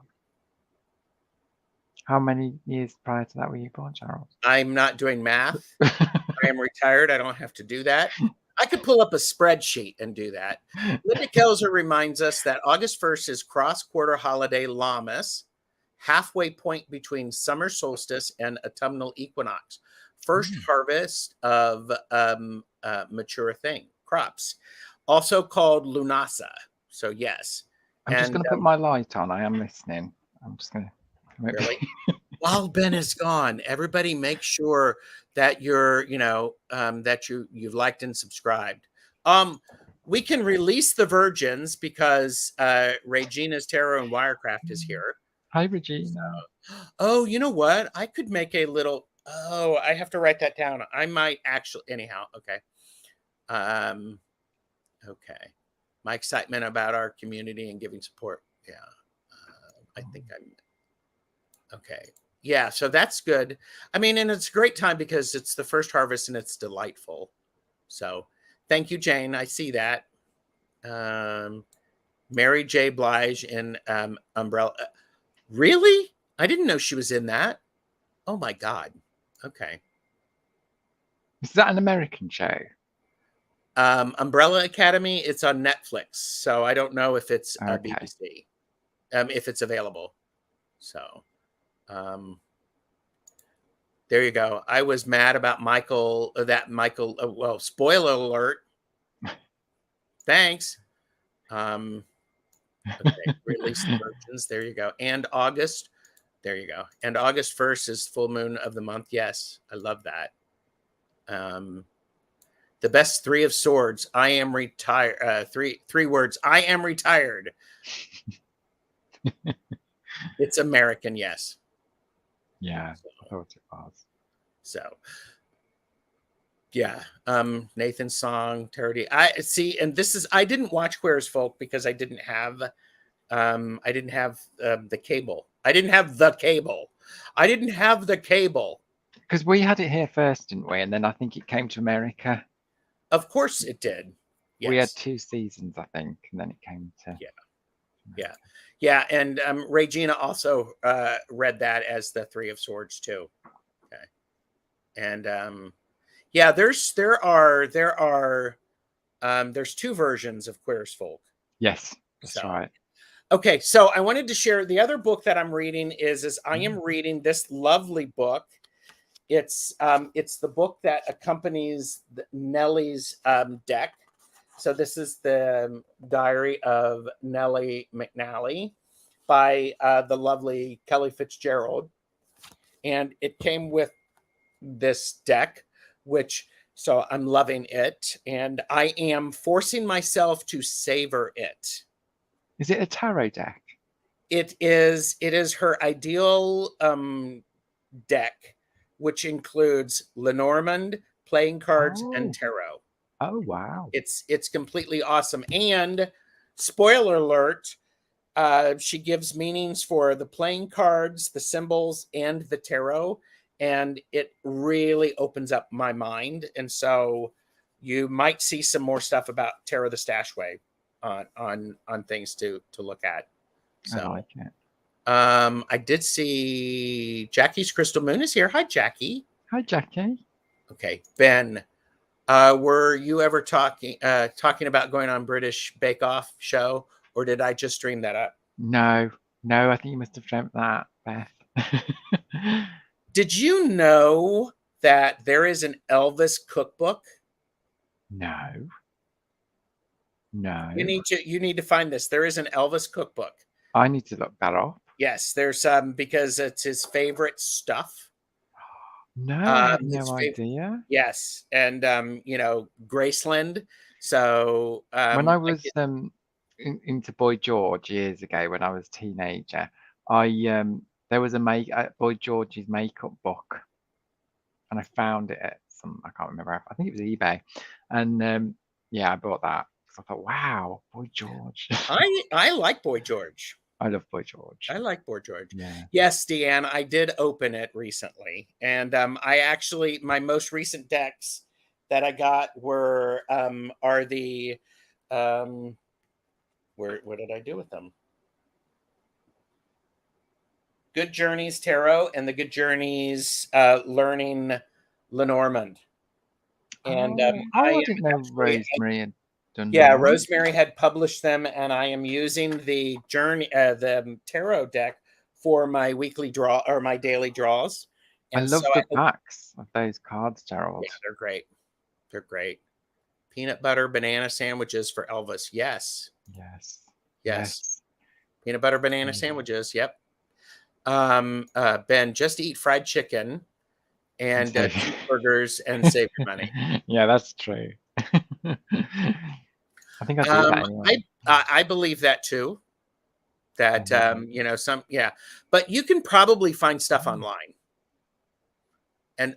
How many years prior to that were you born, Charles? I'm not doing math. I am retired. I don't have to do that. I could pull up a spreadsheet and do that. Linda Kelzer reminds us that August 1st is cross-quarter holiday Lammas, halfway point between summer solstice and autumnal equinox. First harvest of mature crops, also called Lunasa. So yes. I'm just going to put my light on. I am listening. I'm just going to. Really? While Ben is gone, everybody make sure that you're, that you've liked and subscribed. We can release the virgins because Regina's Tarot and Wirecraft is here. Hi, Regina. Oh, you know what? I could make a little. Oh, I have to write that down. I might actually. Anyhow, okay. Um, okay. My excitement about our community and giving support. Yeah. I think I'm okay. Yeah, so that's good. I mean, and it's a great time because it's the first harvest and it's delightful. So, thank you, Jane. I see that. Um, Mary J. Blige in Umbrella. Really? I didn't know she was in that. Oh my God. Okay. Is that an American show? Umbrella Academy, it's on Netflix. So I don't know if it's a Okay. BBC, if it's available. So um, there you go. I was mad about Michael, that Michael, well, spoiler alert. Thanks. Um, okay. Released versions. There you go. And August. There you go. And August 1st is full moon of the month. Yes. I love that. The best three of swords. I am retired. Three words. I am retired. It's American, yes. Yeah, I thought it was. So yeah. Nathan's song, Tardy. I see, and this is I didn't watch Queer as Folk because I didn't have the cable. I didn't have the cable. I didn't have the cable. Because we had it here first, didn't we? And then I think it came to America. Of course it did. We had Yes. 2 seasons, I think, and then it came to Yeah. Yeah. America. Yeah. And Regina also read that as the Three of Swords too. Okay. And yeah, there's two versions of Queer as Folk. Yes, that's So right. okay, so I wanted to share the other book that I'm reading is I am Mm. reading this lovely book. It's the book that accompanies Nellie's deck. So this is the Diary of Nellie McNally by the lovely Kelly Fitzgerald, and it came with this deck, which so I'm loving it, and I am forcing myself to savor it. Is it a tarot deck? It is her ideal deck, which includes Lenormand, playing cards, and Oh, tarot. oh wow. It's completely awesome. And spoiler alert, she gives meanings for the playing cards, the symbols, and the tarot, and it really opens up my mind. And so you might see some more stuff about Tarot the Stashway on things to look at. I So like it. I did see Jackie's Crystal Moon is here. Hi, Jackie. Hi, Jackie. Okay, Ben. Were you ever talking about going on British Bake Off show, or did I just dream that up? No, no, I think you must have dreamt that, Beth. Did you know that there is an Elvis cookbook? No, You no. need to find this. There is an Elvis cookbook. I need to look that up. Yes, there's because it's his favorite stuff. No, I had His no favorite. idea. Yes, and Graceland. So When I was into Boy George years ago, when I was a teenager, I there was a Boy George's makeup book, and I found it at some I can't remember. I think it was eBay, and yeah, I bought that because I thought, wow, Boy George. I like Boy George. I love Boy George. I like Boy George. Yeah. Yes, Deanne, I did open it recently, and I actually my most recent decks that I got were are the where what did I do with them? Good Journeys Tarot and the Good Journeys Learning Lenormand. And I didn't know Rosemary had done yeah, them. Rosemary had published them, and I am using the journey, the tarot deck for my weekly draw or my daily draws. I And so love I the hope, backs of those cards, yeah, Gerald. they're great. They're great. Peanut butter banana sandwiches for Elvis. Yes, Yes. yes. Yes. Peanut butter banana sandwiches. Yep. Ben, just eat fried chicken And and save. cheeseburgers and save your money. Yeah, that's true. I think I do that anyway. I believe that too. that but you can probably find stuff online. And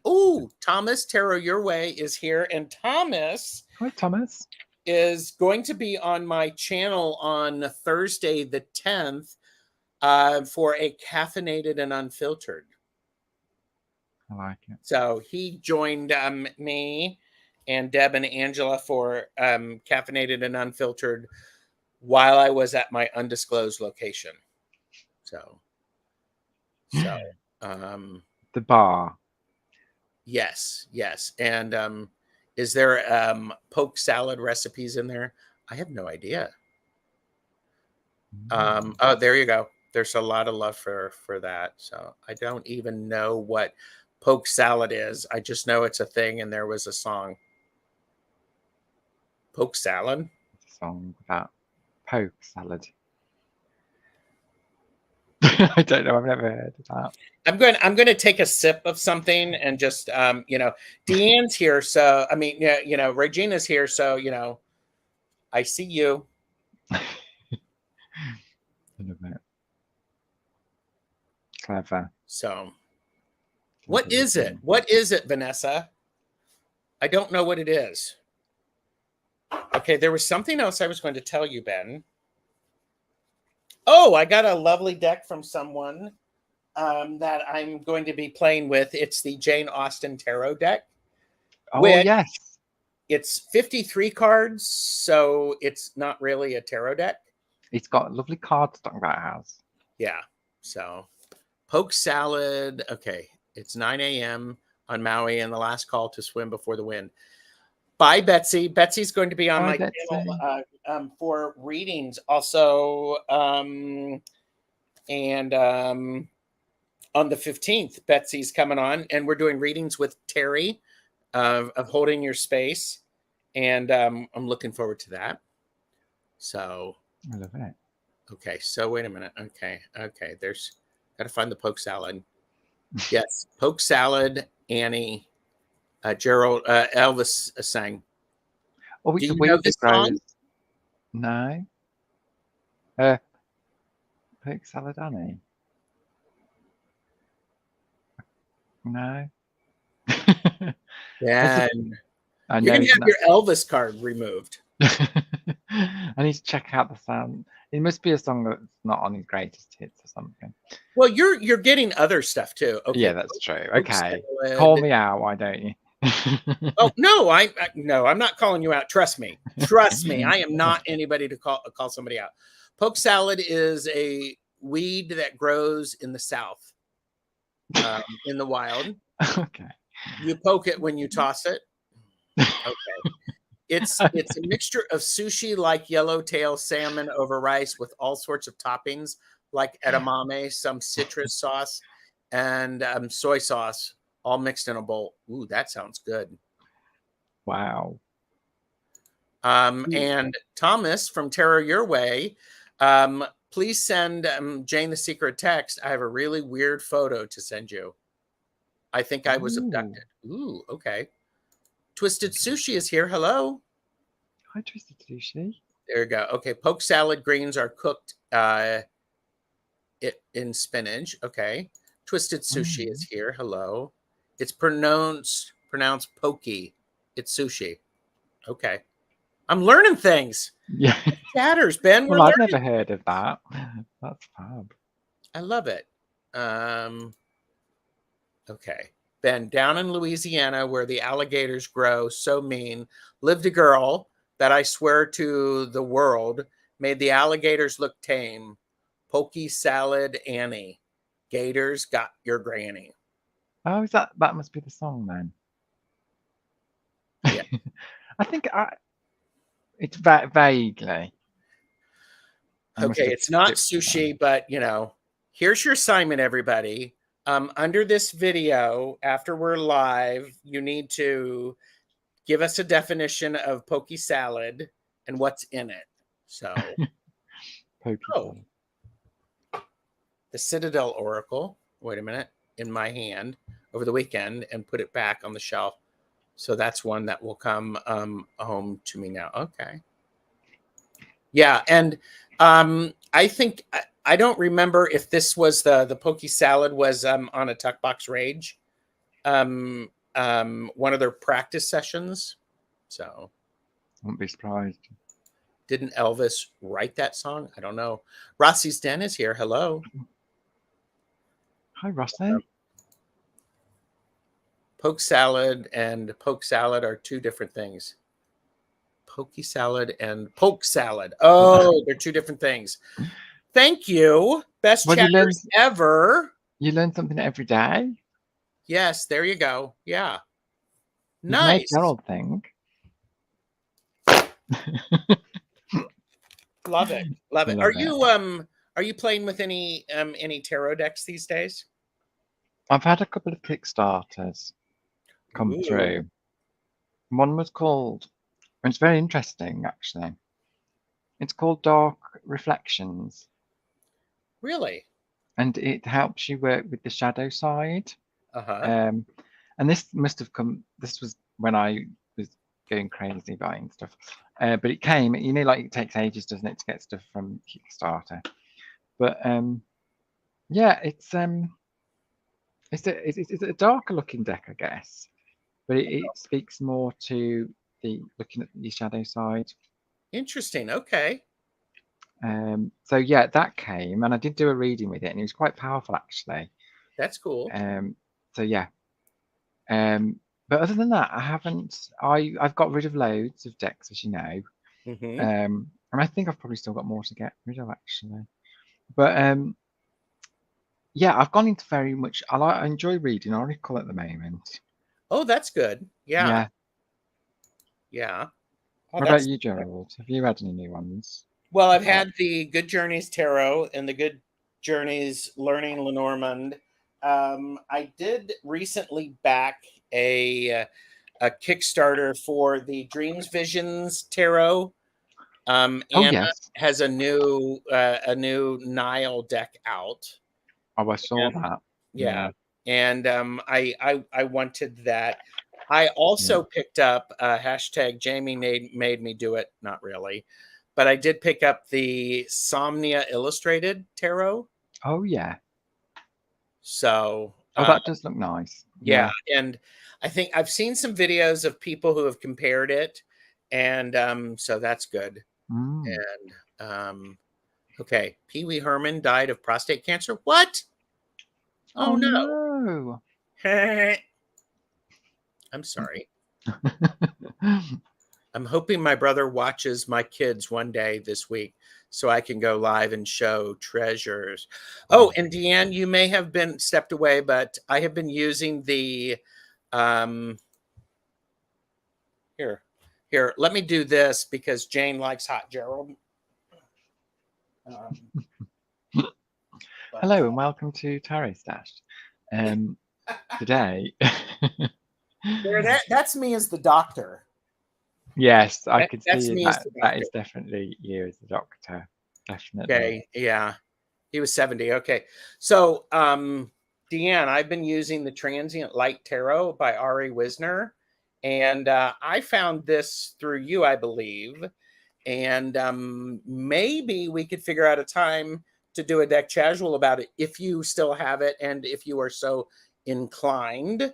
Thomas, Tarot Your Way is here, and Thomas Hi, Thomas. is going to be on my channel on Thursday the 10th for a caffeinated and unfiltered. I like it. So he joined me and Deb and Angela for caffeinated and unfiltered while I was at my undisclosed location. So the bar. Yes. And is there poke salad recipes in there? I have no idea. Oh, there you go. There's a lot of love for that. So I don't even know what poke salad is. I just know it's a thing, and there was a song. Poke salad? It's a song about poke salad. I don't know. I've never heard of that. I'm going to take a sip of something and just Deanne's here, so I mean, Regina's here, so I see you. Clever. So what is it? What is it, Vanessa? I don't know what it is. Okay, there was something else I was going to tell you, Ben. Oh, I got a lovely deck from someone that I'm going to be playing with. It's the Jane Austen Tarot deck. Oh, yes. It's 53 cards, so it's not really a tarot deck. It's got lovely cards talking about house. Yeah. So poke salad. Okay. It's 9 a.m. on Maui and the last call to swim before the wind. Bye, Betsy. Betsy's going to be on my channel for readings also. And on the 15th, Betsy's coming on, and we're doing readings with Terry of Holding Your Space. And I'm looking forward to that. So I love it. Okay, so wait a minute. Okay. There's got to find the poke salad. Yes, poke salad. Annie, Gerald, Elvis sang. Oh, it's a weed that grows. No. Poke salad, Annie. No. Yeah. I You're gonna have your Elvis card removed. I need to check out the sound. It must be a song that's not on his greatest hits or something. Well, you're getting other stuff too. Okay. Yeah, that's true. Okay. Call me out, why don't you? Oh no, I'm not calling you out. Trust me. I am not anybody to call somebody out. Poke salad is a weed that grows in the South, in the wild. Okay. You poke it when you toss it. Okay. It's a mixture of sushi-like yellowtail salmon over rice with all sorts of toppings like edamame, some citrus sauce, and soy sauce, all mixed in a bowl. Ooh, that sounds good. Wow. And Thomas from Tarot Your Way, please send Jane the Secret text. I have a really weird photo to send you. I think I was abducted. Ooh, okay. Twisted Sushi is here. Hello. Hi, Twisted Sushi. There you go. Okay, poke salad greens are cooked in spinach. Okay. Twisted Sushi is here. Hello. It's pronounced pokey. It's sushi. Okay. I'm learning things. Yeah. Chatters, Ben. Well, I've never heard of that. That's fab. I love it. Okay. Ben, down in Louisiana, where the alligators grow so mean, lived a girl that I swear to the world made the alligators look tame. Pokey salad Annie. Gators got your granny. Oh, is that must be the song then? Yeah. I think it's vaguely. Okay, it's not sushi, but here's your assignment, everybody. Under this video, after we're live, you need to give us a definition of pokey salad and what's in it. So, salad. The Citadel Oracle. Wait a minute, in my hand over the weekend and put it back on the shelf. So that's one that will come home to me now. Okay. Yeah, and I think I don't remember if this was the Pokey Salad was on a Tuck Box Rage, one of their practice sessions. So Wouldn't be surprised. didn't Elvis write that song? I don't know. Rossi's Den is here. Hello. Hi, Rossi. Poke salad and poke salad are two different things. Pokey salad and poke salad. Oh, they're two different things. Thank you. Best Well, chatters ever. you learn something every day. Yes, there you go. Yeah. You've made Nice. Gerald think. Love it. Love it. Love Are you playing with any tarot decks these days? I've had a couple of Kickstarters come Ooh. through. One was called, and it's very interesting actually. It's called Dark Reflections, Really? and it helps you work with the shadow side. Uh-huh. And this must have come. This was when I was going crazy buying stuff. But it came. You know, like it takes ages, doesn't it, to get stuff from Kickstarter? But yeah, it's a darker looking deck, I guess. But it speaks more to the looking at the shadow side. Interesting. Okay. So yeah, that came, and I did do a reading with it, and it was quite powerful actually. That's cool. So yeah. But other than that, I haven't. I've got rid of loads of decks, as you know. Mm-hmm. And I think I've probably still got more to get rid of actually. But yeah, I've gone into very much. I enjoy reading Oracle at the moment. Oh, that's good. Yeah. Yeah. Yeah. Oh, What about that's you, Gerald? Have you had any new ones? well, I've had the Good Journeys Tarot and the Good Journeys Learning Lenormand. I did recently back a Kickstarter for the Dreams Visions Tarot. Oh Anna yes. has a new Nile deck out. Oh, I saw that. Yeah, and I wanted that. I also picked up hashtag Jamie made me do it. Not really, but I did pick up the Somnia Illustrated Tarot. Oh yeah. So Oh, that does look nice. yeah, and I think I've seen some videos of people who have compared it, and so that's good. Mm. And okay, Pee Wee Herman died of prostate cancer. What? Oh Oh no. no. I'm sorry. I'm hoping my brother watches my kids one day this week so I can go live and show treasures. Oh, and Deanne, you may have been stepped away, but I have been using the here, let me do this because Jane likes hot Gerald. Hello and welcome to Tarot Stash. Today. That's me as the doctor. Yes, I could That's see me that. as the That doctor. is definitely you as the doctor. Definitely. Okay, yeah. He was 70. Okay. So, Deanne, I've been using the Transient Light Tarot by Ari Wisner. And I found this through you, I believe. And maybe we could figure out a time to do a deck casual about it if you still have it and if you are so inclined.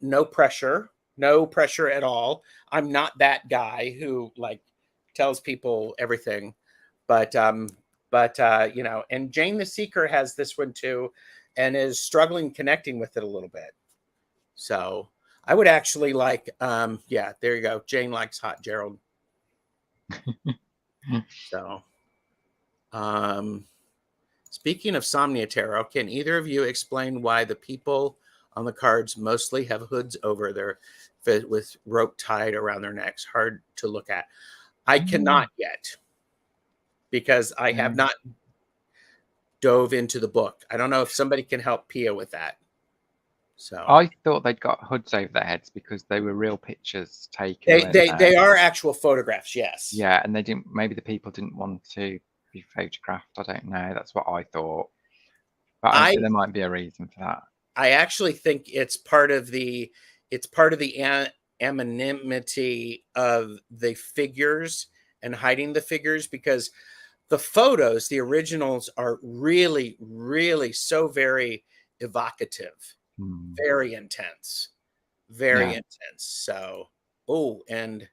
No pressure, no pressure at all. I'm not that guy who like tells people everything, but you know, and Jane the Seeker has this one too, and is struggling connecting with it a little bit. So I would actually like, yeah, there you go. Jane likes hot Gerald. So, speaking of Somnia Tarot, can either of you explain why the people on the cards mostly have hoods over their with rope tied around their necks? Hard to look at. I cannot yet because I have not dove into the book. I don't know if somebody can help Pia with that. So I thought they'd got hoods over their heads because they were real pictures taken. they are actual photographs, yes. Yeah, and they didn't. Maybe the people didn't want to be photographed. I don't know. That's what I thought. But there might be a reason for that. I actually think it's part of the anonymity of the figures and hiding the figures because The photos, the originals, are really, really so very evocative, Mm. very intense, very Yeah. intense. So, oh, and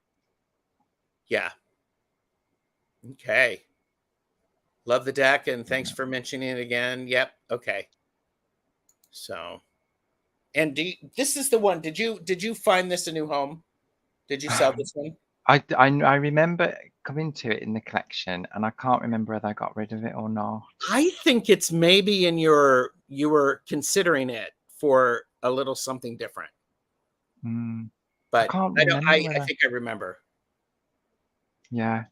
yeah, okay. Love the deck, and thanks Yeah. for mentioning it again. Yep. Okay. So, and this is the one. Did you find this a new home? Did you sell this one? I remember coming to it in the collection, and I can't remember whether I got rid of it or not. I think it's maybe you were considering it for a little something different, Mm. I but can't I don't. remember I whether. think I remember. Yeah,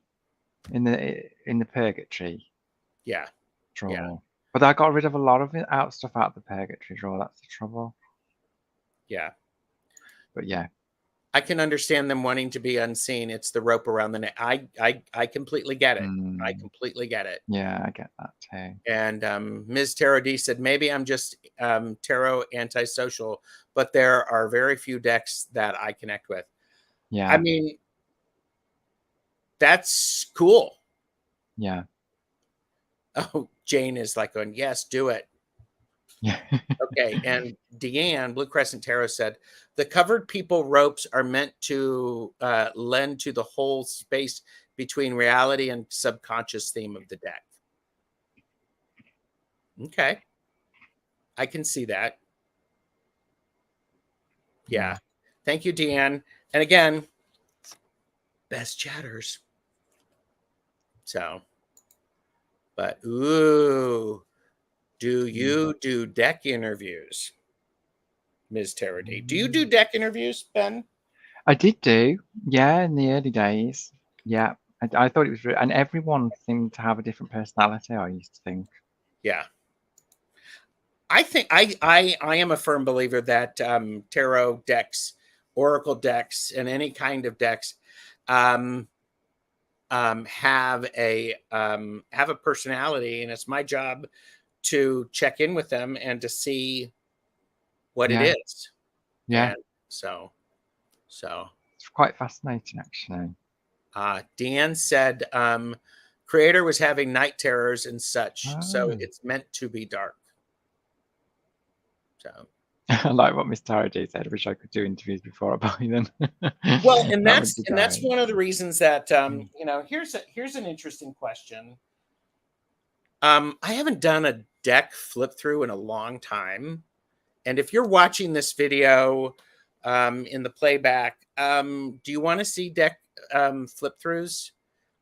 in the purgatory Yeah, yeah, drawer. But I got rid of a lot of stuff out of the purgatory drawer. That's the trouble. yeah. But yeah. I can understand them wanting to be unseen. It's the rope around the neck. I completely get it. I Mm. completely get it. Yeah, I get that too. And Ms. Tarot D said, maybe I'm just tarot antisocial, but there are very few decks that I connect with. I Yeah, mean, that's cool. yeah, Oh, Jane is like going, yes, do it. yeah, Okay. And Deanne, Blue Crescent Tarot said, the covered people ropes are meant to lend to the whole space between reality and subconscious theme of the deck. Okay. I can see that. Yeah. yeah. Thank you, Deanne. And again, best chatters. So, but ooh, do Mm. you do deck interviews, Ms. Tarot D? Do you do Mm. deck interviews, Ben? I did do, yeah, in the early days. Yeah, I thought it was, and everyone seemed to have a different personality. I used to think. Yeah. I think I am a firm believer that tarot decks, oracle decks, and any kind of decks um, have a personality, and it's my job to check in with them and to see what it Yeah, is. yeah, And so it's quite fascinating actually. Deanne said creator was having night terrors and such, so Oh. it's meant to be dark. So I like what Miss Tara J said. I wish I could do interviews before I buy them. well, and That would that's be and that's great. one of the reasons that Mm. here's an interesting question. I haven't done a deck flip through in a long time, and if you're watching this video in the playback, do you want to see deck flip throughs?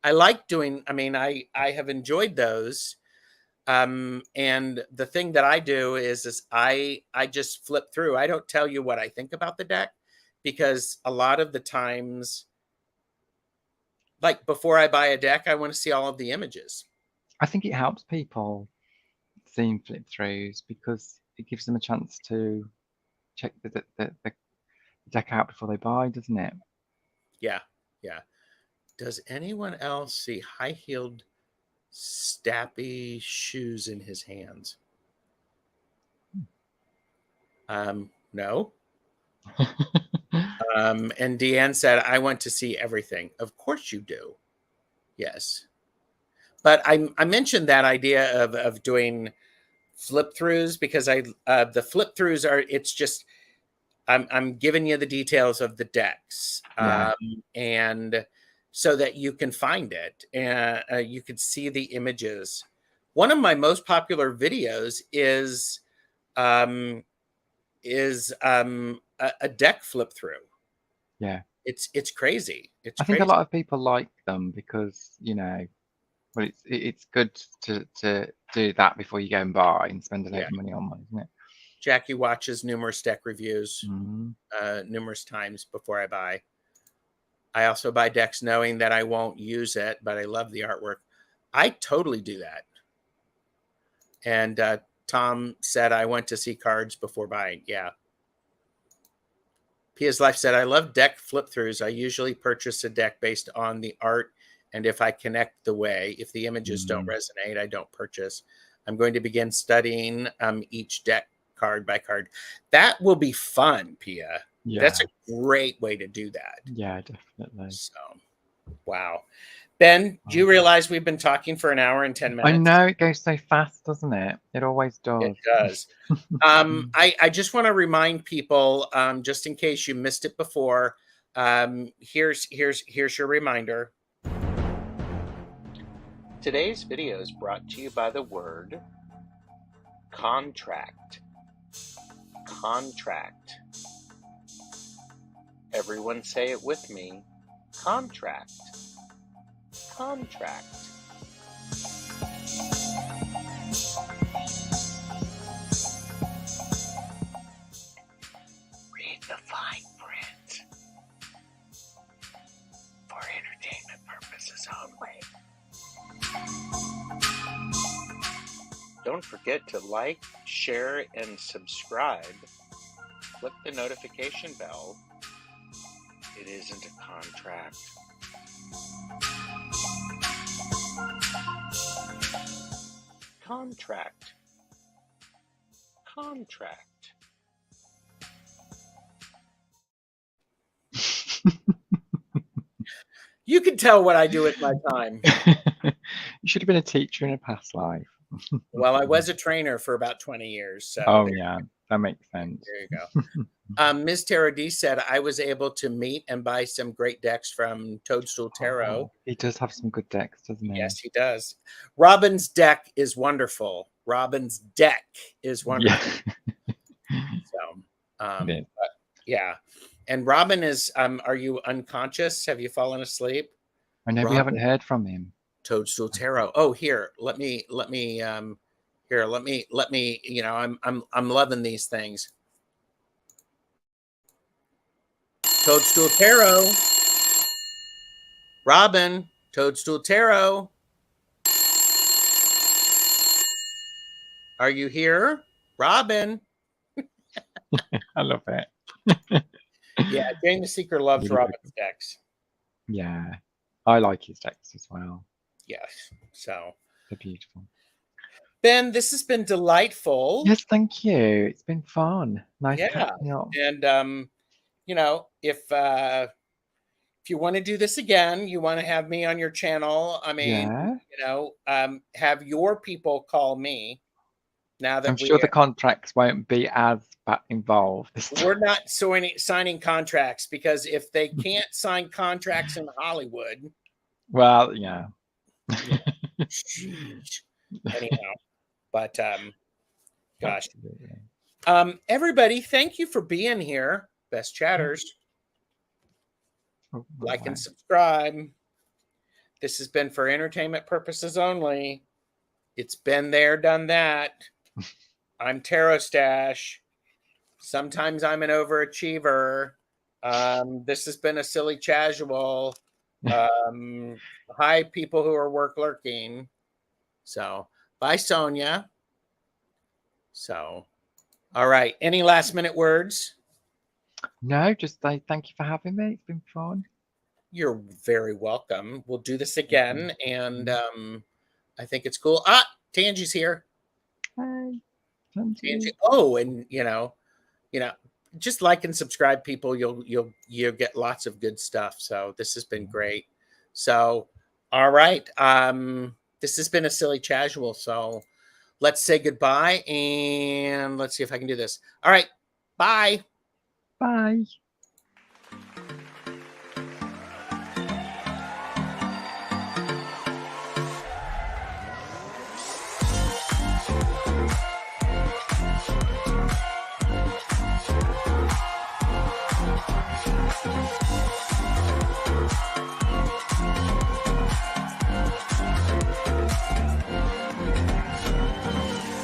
I like doing. I mean, I have enjoyed those. And the thing that I do is I just flip through. I don't tell you what I think about the deck because a lot of the times, like before I buy a deck, I want to see all of the images. I think it helps people seeing flip throughs because it gives them a chance to check the deck out before they buy, doesn't it? Yeah, yeah. Does anyone else see high-heeled stappy shoes in his hands? No. And Deanne said, I want to see everything. Of course you do. Yes. But I mentioned that idea of doing flip throughs because the flip throughs are it's just I'm giving you the details of the decks Yeah, and so that you can find it and you can see the images. One of my most popular videos um, a deck flip through. yeah. It's crazy. It's I think a crazy. lot of people like them because, well, it's good to do that before you go and buy and spend a load Yeah. of money on one, isn't it? Jackie watches numerous deck reviews Mm. numerous times before I buy. I also buy decks knowing that I won't use it, but I love the artwork. I totally do that. And Tom said I went to see cards before buying. Yeah. Pia's Life said, I love deck flip throughs. I usually purchase a deck based on the art. And if I connect the way, if the images don't Mm. resonate, I don't purchase. I'm going to begin studying each deck card by card. That will be fun, Pia. That's Yeah, a great way to do that. yeah, definitely. So, wow. Ben, do you realize we've been talking for an hour and 10 I minutes? know it goes so fast, doesn't it? It always It does. does. I just want to remind people, just in case you missed it before, here's your reminder. Today's video is brought to you by the word contract. Contract. Everyone say it with me. Contract. Contract. Read the fine print. For entertainment purposes only. Don't forget to like, share, and subscribe. Click the notification bell. It isn't a contract. Contract. Contract. You can tell what I do with my time. You should have been a teacher in a past life. Well, I was a trainer for about 20 years. So oh, yeah, that makes sense. There you go. Ms. Tara D said, I was able to meet and buy some great decks from Toadstool Tarot. Oh, he does have some good decks, doesn't he? Yes, he does. Robin's deck is wonderful. Robin's deck is wonderful. Yeah. So, yeah. And Robin is, are you unconscious? Have you fallen asleep? I know. Robin, we haven't heard from him. Toadstool Tarot. Oh, here, let me, you know, I'm loving these things. Toadstool Tarot. Robin, Toadstool Tarot. Are you here? Robin. I love it. Yeah, James Seeker loves Robin's decks. Yeah, I like his decks as well. Yes, so they're beautiful. Ben, this has been delightful. Yes, thank you. It's been fun. Nice catching up. And you know, if you want to do this again, you want to have me on your channel. I mean, you know, have your people call me. Now that I'm sure the contracts won't be as involved. We're not signing contracts because if they can't sign contracts in Hollywood, well, yeah. Anyhow, but gosh, everybody, thank you for being here, best chatters. Like and subscribe. This has been for entertainment purposes only. It's been there, done that. I'm Tarot Stash. Sometimes I'm an overachiever. This has been a silly casual. Hi, people who are work lurking. So, bye, Sonia. So, all right. Any last minute words? No, just say thank you for having me. It's been fun. You're very welcome. We'll do this again. And I think it's cool. Ah, Tangi's here. Hi. Tangi. Oh, and you know, just like and subscribe, people. You'll get lots of good stuff. So this has been great. So, all right. This has been a silly casual. So let's say goodbye and let's see if I can do this. All right. Bye. Bye.